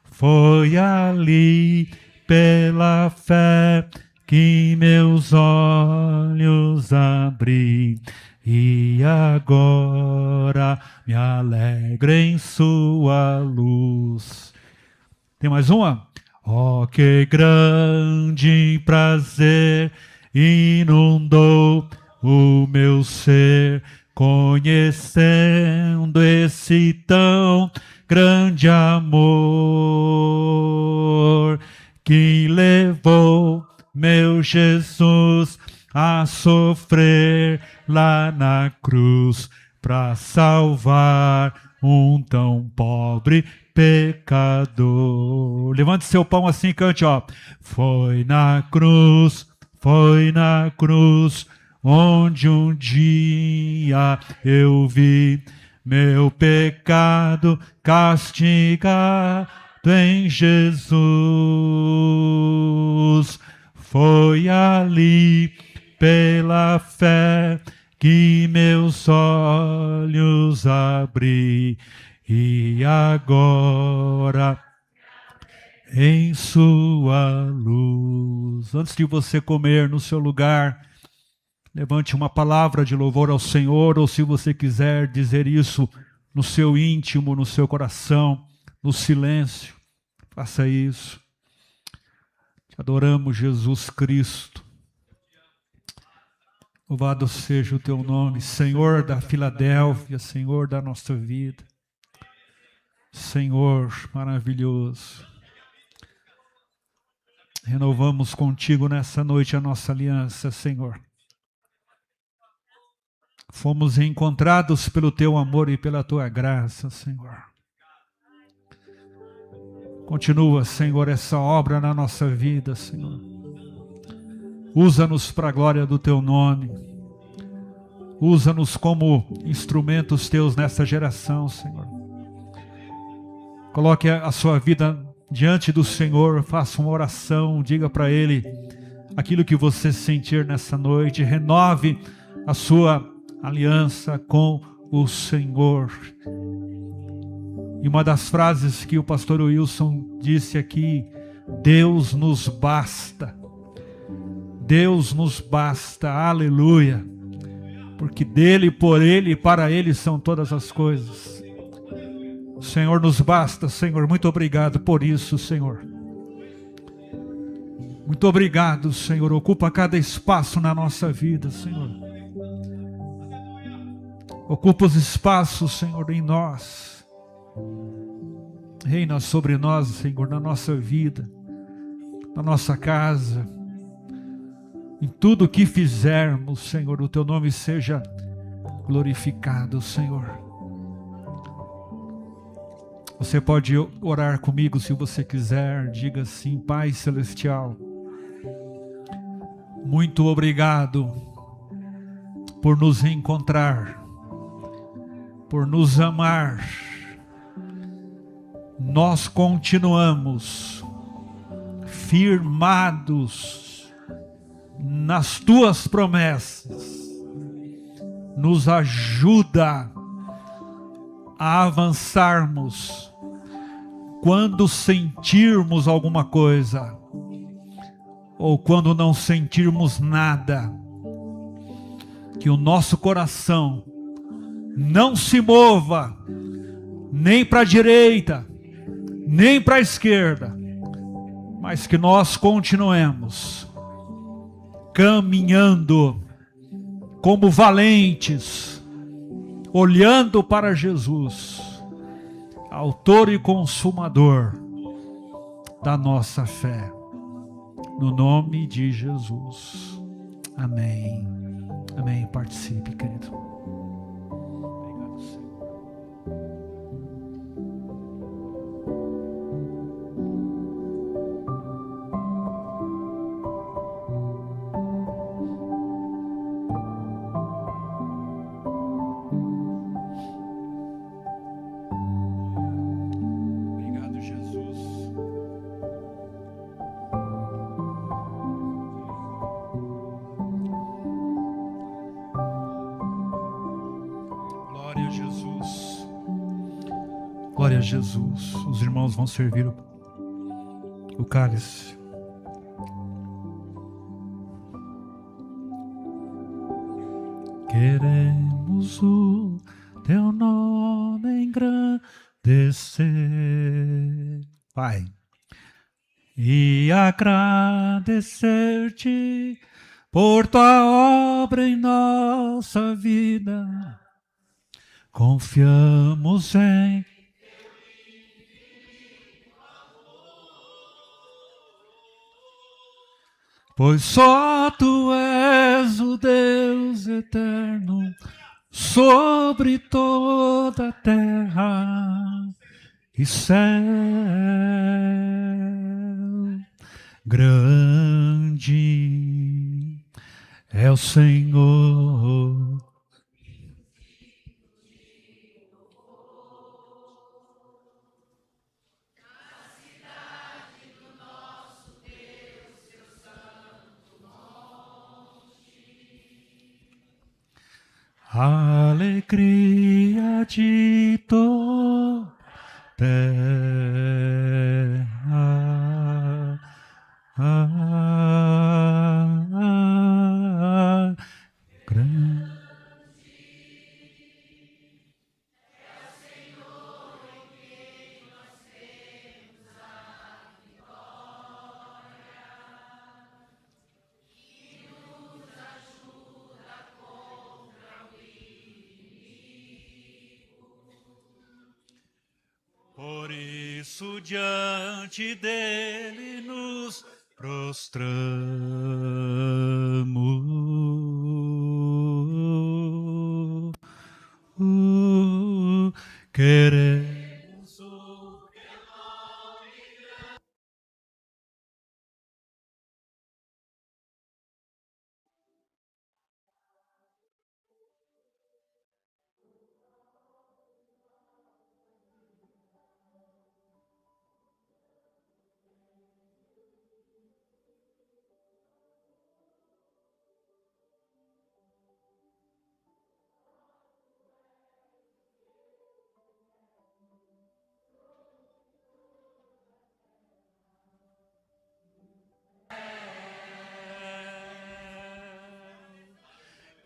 Foi ali pela fé que meus olhos olhos abri, e agora me alegro em sua luz. Tem mais uma? Oh, que grande prazer inundou o meu ser, conhecendo esse tão grande amor, que levou meu Jesus a sofrer lá na cruz, para salvar um tão pobre pecador. Levante seu pão assim e cante, ó. Foi na cruz, onde um dia eu vi meu pecado castigado em Jesus. Foi ali, pela fé, que meus olhos abri, e agora em sua luz. Antes de você comer no seu lugar, levante uma palavra de louvor ao Senhor, ou se você quiser dizer isso no seu íntimo, no seu coração, no silêncio, faça isso. Te adoramos, Jesus Cristo. Louvado seja o teu nome, Senhor da Filadélfia, Senhor da nossa vida. Senhor maravilhoso. Renovamos contigo nessa noite a nossa aliança, Senhor. Fomos encontrados pelo teu amor e pela tua graça, Senhor. Continua, Senhor, essa obra na nossa vida, Senhor. Usa-nos para a glória do teu nome. Usa-nos como instrumentos teus nessa geração, Senhor. Coloque a sua vida diante do Senhor, faça uma oração, diga para Ele aquilo que você sentir nessa noite, renove a sua aliança com o Senhor. E uma das frases que o pastor Wilson disse aqui, Deus nos basta. Deus nos basta, aleluia. Porque dele, por ele e para ele são todas as coisas. O Senhor nos basta, Senhor. Muito obrigado por isso, Senhor. Muito obrigado, Senhor. Ocupa cada espaço na nossa vida, Senhor. Ocupa os espaços, Senhor, em nós. Reina sobre nós, Senhor, na nossa vida, na nossa casa. Em tudo que fizermos, Senhor, o teu nome seja glorificado, Senhor. Você pode orar comigo se você quiser. Diga assim: Pai Celestial, muito obrigado por nos encontrar, por nos amar. Nós continuamos firmados nas tuas promessas. Nos ajuda a avançarmos quando sentirmos alguma coisa ou quando não sentirmos nada. Que o nosso coração não se mova nem para a direita, nem para a esquerda, mas que nós continuemos caminhando como valentes, olhando para Jesus, autor e consumador da nossa fé, no nome de Jesus. Amém. Amém. Participe, querido. Obrigado, Senhor. Obrigado, Jesus. Glória a Jesus. Glória a Jesus. Os irmãos vão servir o cálice. queremos o teu nome engrandecer, Pai, e agradecer-te por tua obra em nossa vida. Confiamos em pois só tu és o Deus eterno sobre toda a terra e céu. Grande é o Senhor. Alegria de toda terra. Grande. Por isso diante dele nos prostramos. Queremos o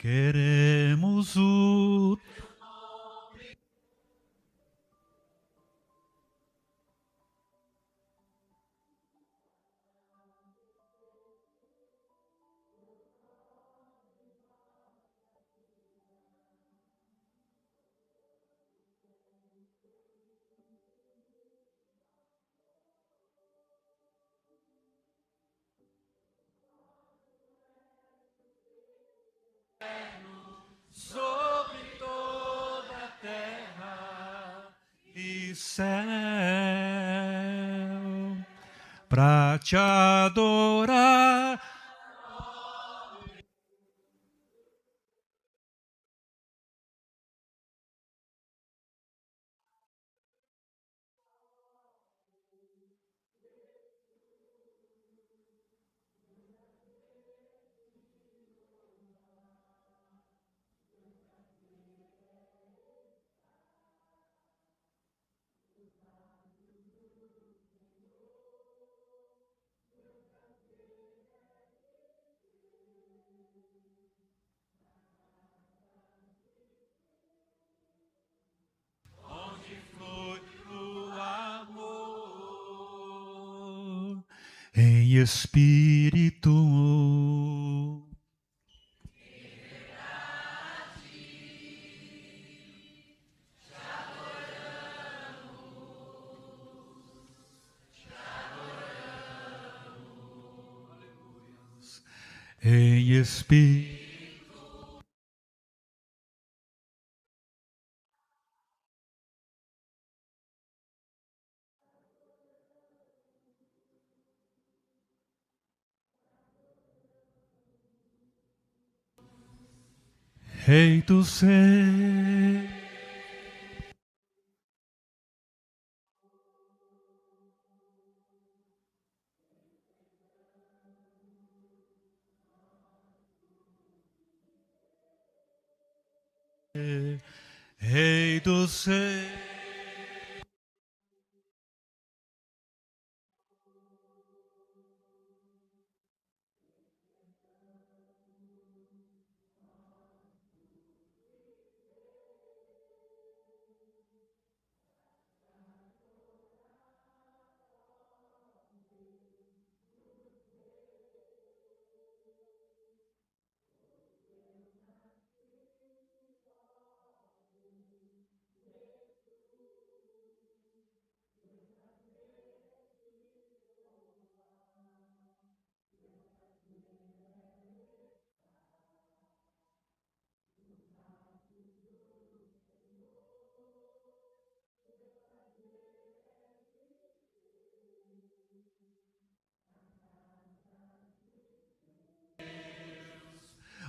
queremos o sobre toda a terra e céu, para te adorar. Onde flui o amor em espírito. Em espírito. Rei do céu, Rei do céu,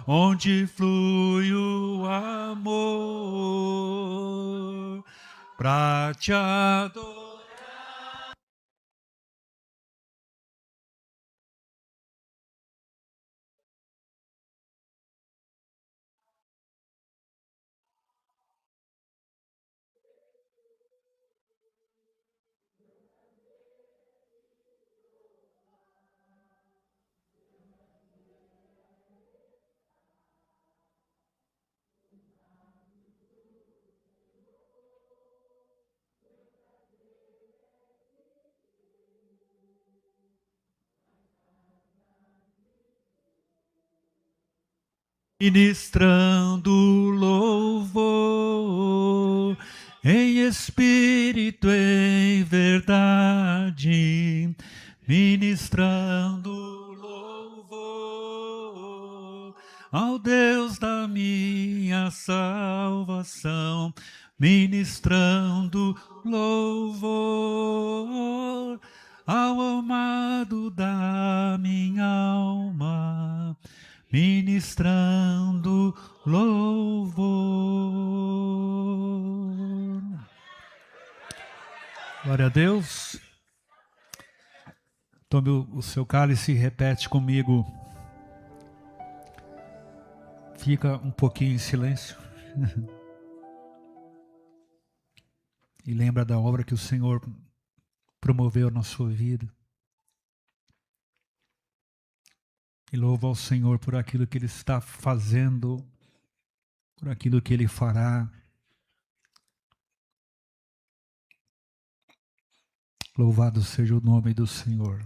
onde flui o amor, pra te adorar. Ministrando louvor em espírito e em verdade, ministrando louvor ao Deus da minha salvação, ministrando louvor ao amado da minha alma, ministrando louvor. Glória a Deus. Tome o seu cálice e repete comigo. Fica um pouquinho em silêncio. E lembra da obra que o Senhor promoveu na sua vida. E louva ao Senhor por aquilo que Ele está fazendo, por aquilo que Ele fará. Louvado seja o nome do Senhor.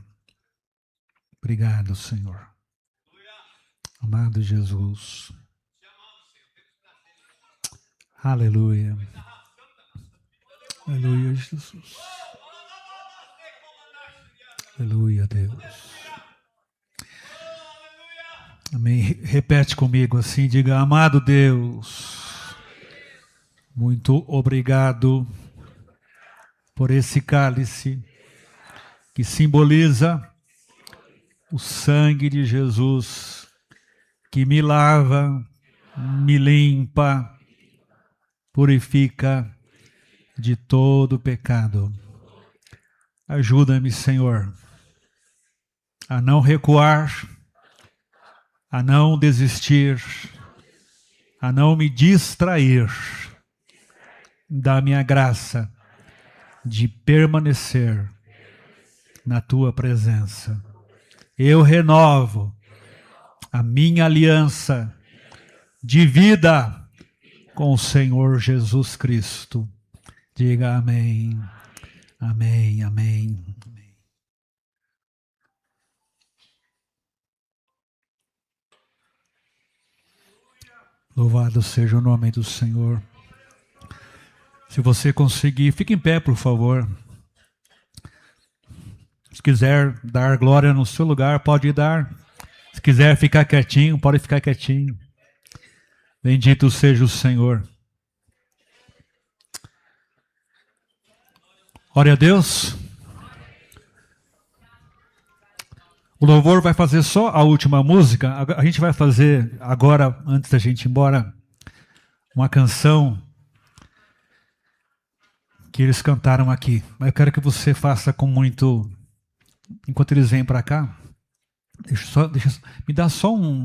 Obrigado, Senhor. Amado Jesus. Aleluia. Aleluia, Jesus. Aleluia, Deus. Amém. Repete comigo assim, diga: amado Deus, muito obrigado por esse cálice que simboliza o sangue de Jesus, que me lava, me limpa, purifica de todo pecado. Ajuda-me, Senhor, a não recuar, a não desistir, a não me distrair da minha graça de permanecer na Tua presença. Eu renovo a minha aliança de vida com o Senhor Jesus Cristo. Diga amém, amém, amém. Louvado seja o nome do Senhor. Se você conseguir, fique em pé, por favor. Se quiser dar glória no seu lugar, pode dar. Se quiser ficar quietinho, pode ficar quietinho. Bendito seja o Senhor. Glória a Deus. O louvor vai fazer só a última música. A gente vai fazer agora, antes da gente ir embora, uma canção que eles cantaram aqui. Mas eu quero que você faça com muito... Enquanto eles vêm para cá, me dá só um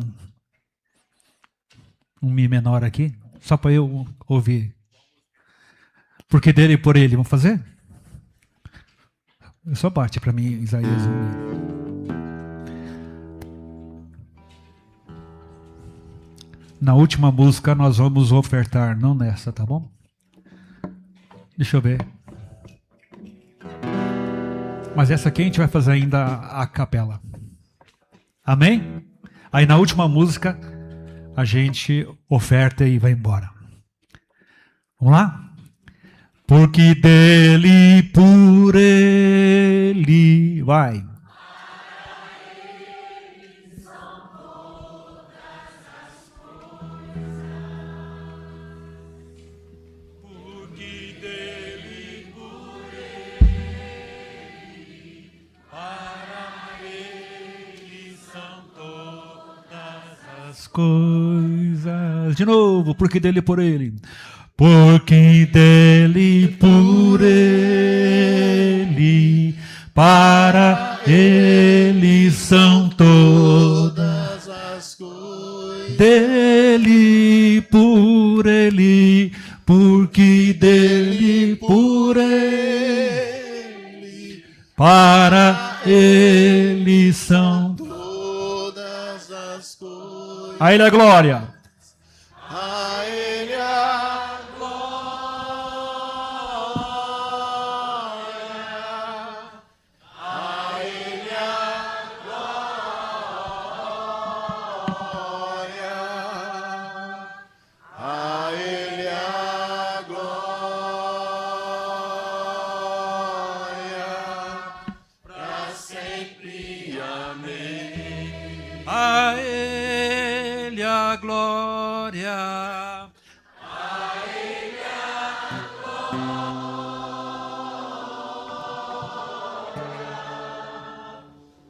Mi menor aqui, só para eu ouvir. Porque dele e por ele, vamos fazer? Só bate para mim, Isaías. Na última música nós vamos ofertar, não nessa, tá bom? Deixa eu ver. Mas essa aqui a gente vai fazer ainda a capela. Amém? Aí na última música a gente oferta e vai embora. Vamos lá? Porque dele, por ele, vai. Coisas De novo, porque dele e por ele. Porque dele e por ele, para ele são todas as coisas. Dele, por ele, porque dele, por ele, para ele são todas as coisas. A ele a glória. A ele a glória. A ele a glória. A ele a glória. Para sempre. Amém. A ele a glória. A ele a glória.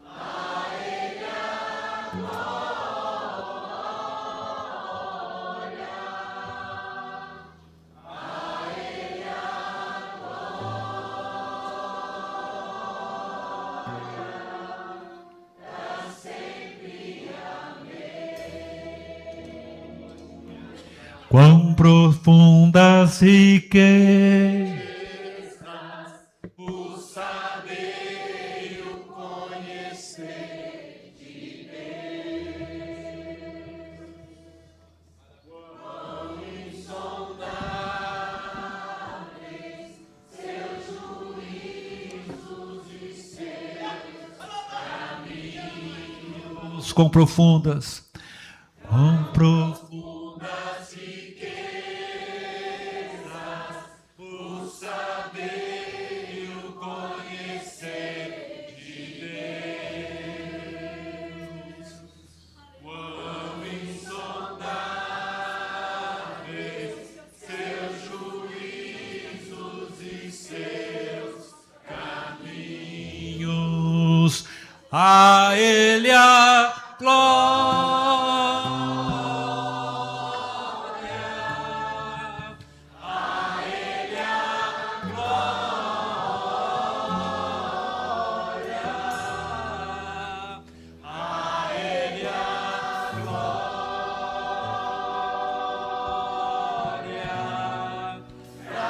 A ele a glória. A ele a glória. Para sempre. Quão profundas riquezas o saber e o conhecer de Deus. Quão insondáveis seus juízos e seus caminhos. Quão profundas. Quão profundas. A ele a glória. A ele a glória. A ele a glória. Para sempre. Amém. A ele a glória.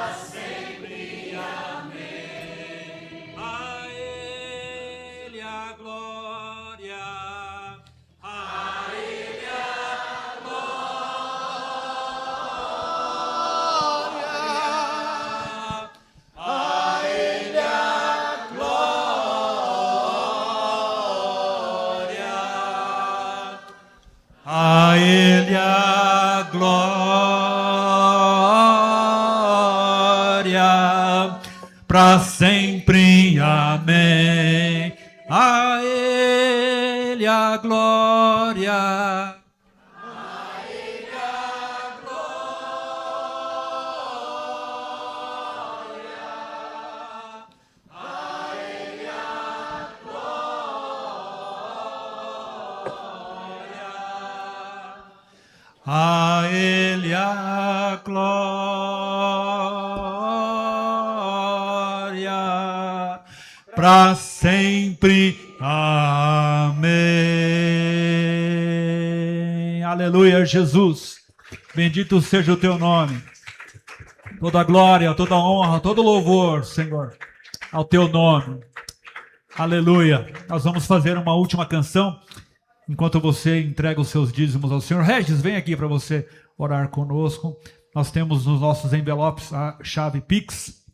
A ele a glória. A ele a glória. A ele a glória. Para sempre. Amém. A ele a glória. A ele a glória. A ele a glória. A ele a glória. Para sempre. Amém. Aleluia, Jesus. Bendito seja o teu nome. Toda glória, toda honra, todo louvor, Senhor, ao teu nome. Aleluia. Nós vamos fazer uma última canção enquanto você entrega os seus dízimos ao Senhor. Regis, vem aqui para você orar conosco. Nós temos nos nossos envelopes a chave Pix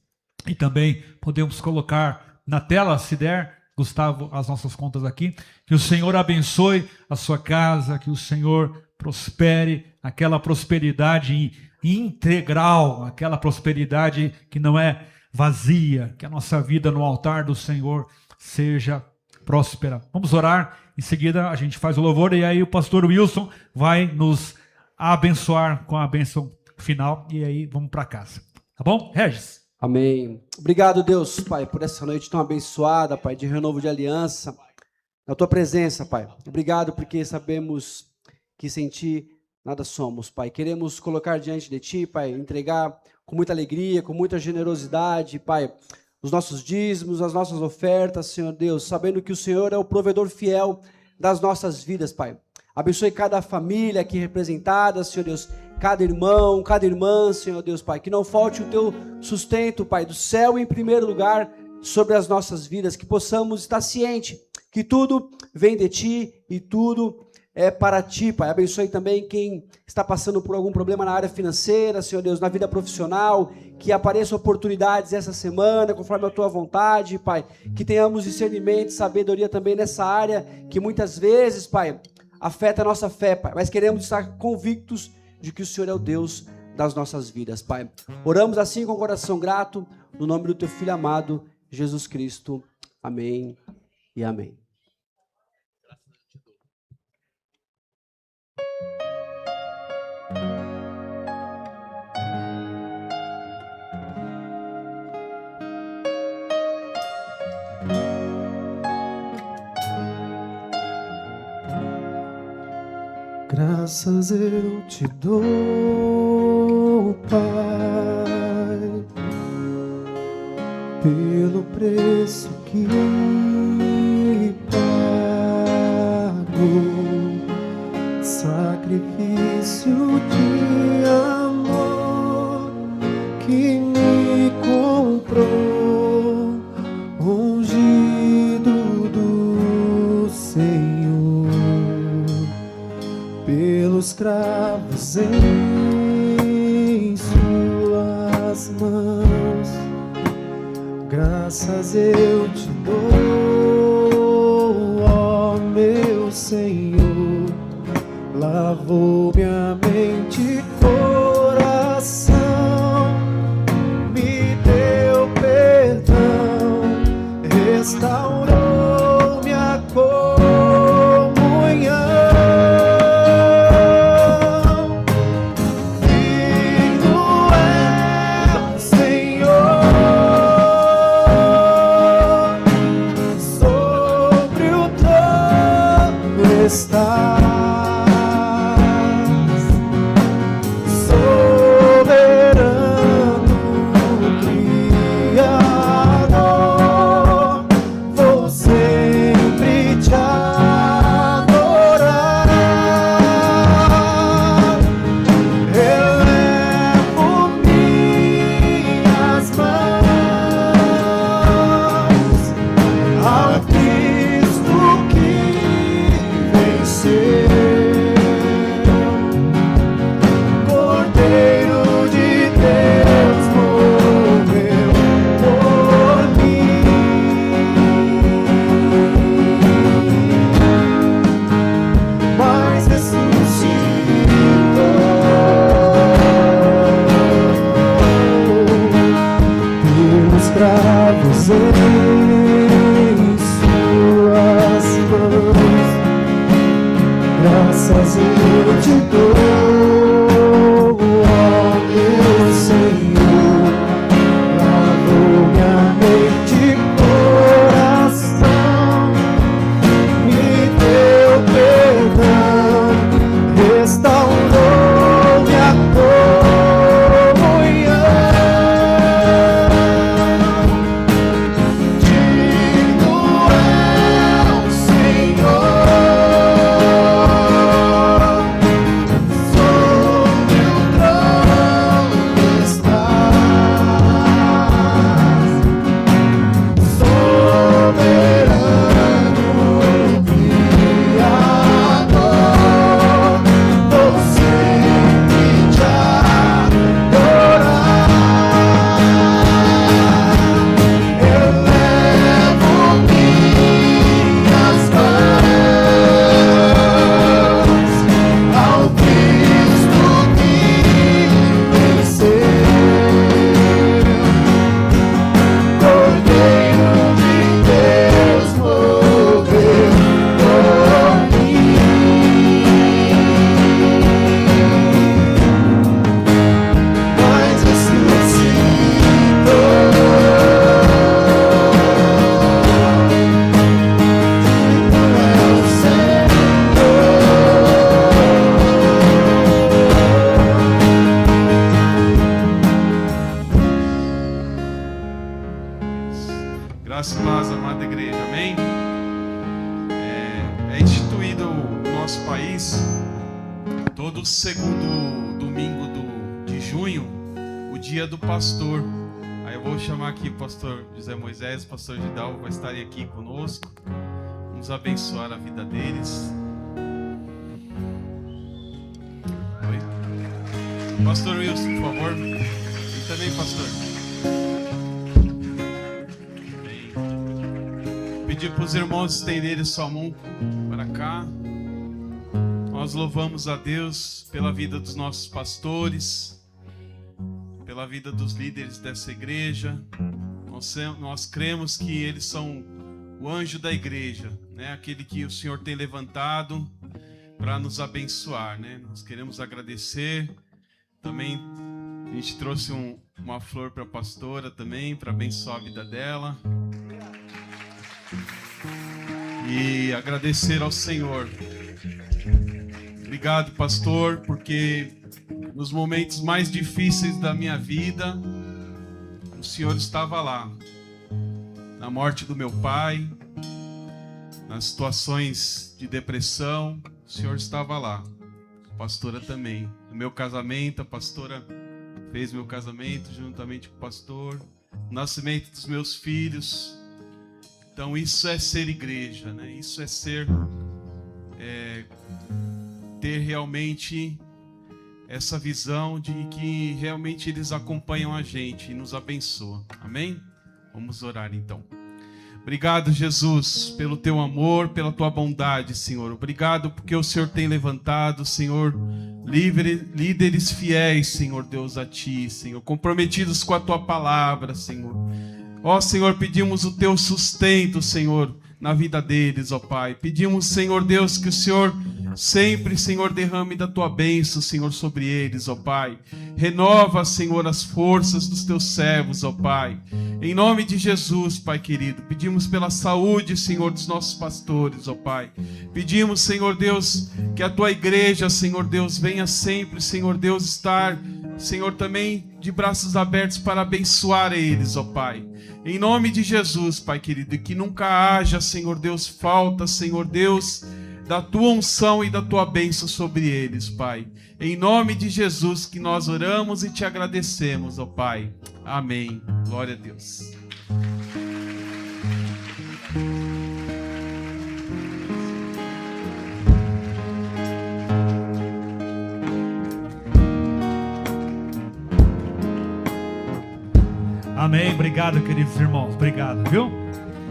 e também podemos colocar na tela, se der, Gustavo, as nossas contas aqui. Que o Senhor abençoe a sua casa, que o Senhor prospere, aquela prosperidade integral, aquela prosperidade que não é vazia, que a nossa vida no altar do Senhor seja próspera. Vamos orar, em seguida a gente faz o louvor e aí o pastor Wilson vai nos abençoar com a bênção final e aí vamos para casa. Tá bom? Regis. Amém. Obrigado, Deus, Pai, por essa noite tão abençoada, Pai, de renovo de aliança, na Tua presença, Pai. Obrigado porque sabemos que sem Ti nada somos, Pai. Queremos colocar diante de Ti, Pai, entregar com muita alegria, com muita generosidade, Pai, os nossos dízimos, as nossas ofertas, Senhor Deus, sabendo que o Senhor é o provedor fiel das nossas vidas, Pai. Abençoe cada família aqui representada, Senhor Deus, cada irmão, cada irmã, Senhor Deus, Pai, que não falte o Teu sustento, Pai, do céu em primeiro lugar sobre as nossas vidas, que possamos estar cientes que tudo vem de Ti e tudo é para Ti, Pai. Abençoe também quem está passando por algum problema na área financeira, Senhor Deus, na vida profissional, que apareçam oportunidades essa semana, conforme a Tua vontade, Pai, que tenhamos discernimento, sabedoria também nessa área, que muitas vezes, Pai, afeta a nossa fé, Pai, mas queremos estar convictos de que o Senhor é o Deus das nossas vidas, Pai. Oramos assim com o coração grato, no nome do Teu Filho amado, Jesus Cristo. Amém e amém. Graças eu te dou, Pai, pelo preço que pago, sacrifício de amor que me comprou, ungido do Senhor, pelos cravos em suas mãos. Graças eu te dou, ó meu Senhor, lavou minha mente e coração, me deu perdão, restaurou minha comunhão. Digno é o Senhor, todo segundo domingo de junho, o dia do pastor. Aí eu vou chamar aqui o pastor José Moisés, o pastor Gidal vai estarem aqui conosco. Vamos abençoar a vida deles. Oi. Pastor Wilson, por favor. E também, pastor. Pedir para os irmãos estenderem sua mão para cá. Nós louvamos a Deus pela vida dos nossos pastores, pela vida dos líderes dessa igreja. Nós cremos que eles são o anjo da igreja, né? Aquele que o Senhor tem levantado para nos abençoar, né? Nós queremos agradecer. Também a gente trouxe uma flor para a pastora também, para abençoar a vida dela. E agradecer ao Senhor. Obrigado, pastor, porque nos momentos mais difíceis da minha vida, o Senhor estava lá. Na morte do meu pai, nas situações de depressão, o Senhor estava lá. A pastora também. No meu casamento, a pastora fez meu casamento juntamente com o pastor. No nascimento dos meus filhos. Então isso é ser igreja, né? Isso é ser... ter realmente essa visão de que realmente eles acompanham a gente e nos abençoam. Amém? Vamos orar então. Obrigado, Jesus, pelo teu amor, pela tua bondade, Senhor. Obrigado porque o Senhor tem levantado, Senhor, líderes fiéis, Senhor Deus, a ti, Senhor, comprometidos com a tua palavra, Senhor. Ó, Senhor, pedimos o teu sustento, Senhor, na vida deles, ó Pai. Pedimos, Senhor Deus, que o Senhor sempre, Senhor, derrame da tua bênção, Senhor, sobre eles, ó Pai. Renova, Senhor, as forças dos teus servos, ó Pai. Em nome de Jesus, Pai querido, pedimos pela saúde, Senhor, dos nossos pastores, ó Pai. Pedimos, Senhor Deus, que a tua igreja, Senhor Deus, venha sempre, Senhor Deus, estar, Senhor, também de braços abertos para abençoar eles, ó Pai. Em nome de Jesus, Pai querido, que nunca haja, Senhor Deus, falta, Senhor Deus, da tua unção e da tua bênção sobre eles, Pai. Em nome de Jesus que nós oramos e te agradecemos, ó Pai. Amém. Glória a Deus. Amém. Obrigado, queridos irmãos. Obrigado, viu?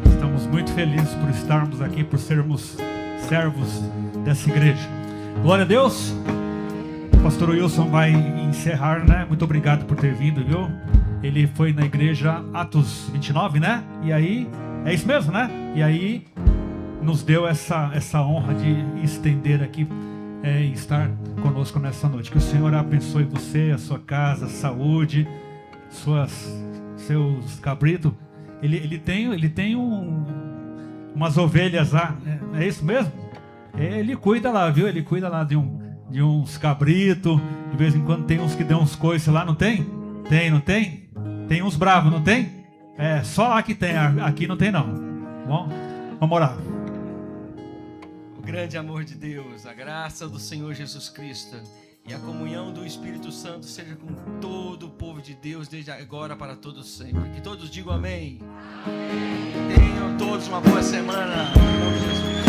Estamos muito felizes por estarmos aqui, por sermos servos dessa igreja. Glória a Deus. O pastor Wilson vai encerrar, né? Muito obrigado por ter vindo, viu? Ele foi na igreja Atos 29, né? E aí, é isso mesmo, né? E aí nos deu essa honra de estender aqui e estar conosco nessa noite. Que o Senhor abençoe você, a sua casa, saúde, seus cabritos. Ele tem umas ovelhas lá, é isso mesmo? Ele cuida lá, viu? Ele cuida lá de uns cabritos. De vez em quando tem uns que dão uns coices lá, não tem? Tem, não tem? Tem uns bravos, não tem? É, só lá que tem, aqui não tem não. Bom, vamos orar. O grande amor de Deus, a graça do Senhor Jesus Cristo e a comunhão do Espírito Santo seja com todo o povo de Deus, desde agora para todos sempre. Que todos digam amém. Tenham todos uma boa semana. Em nome de Jesus.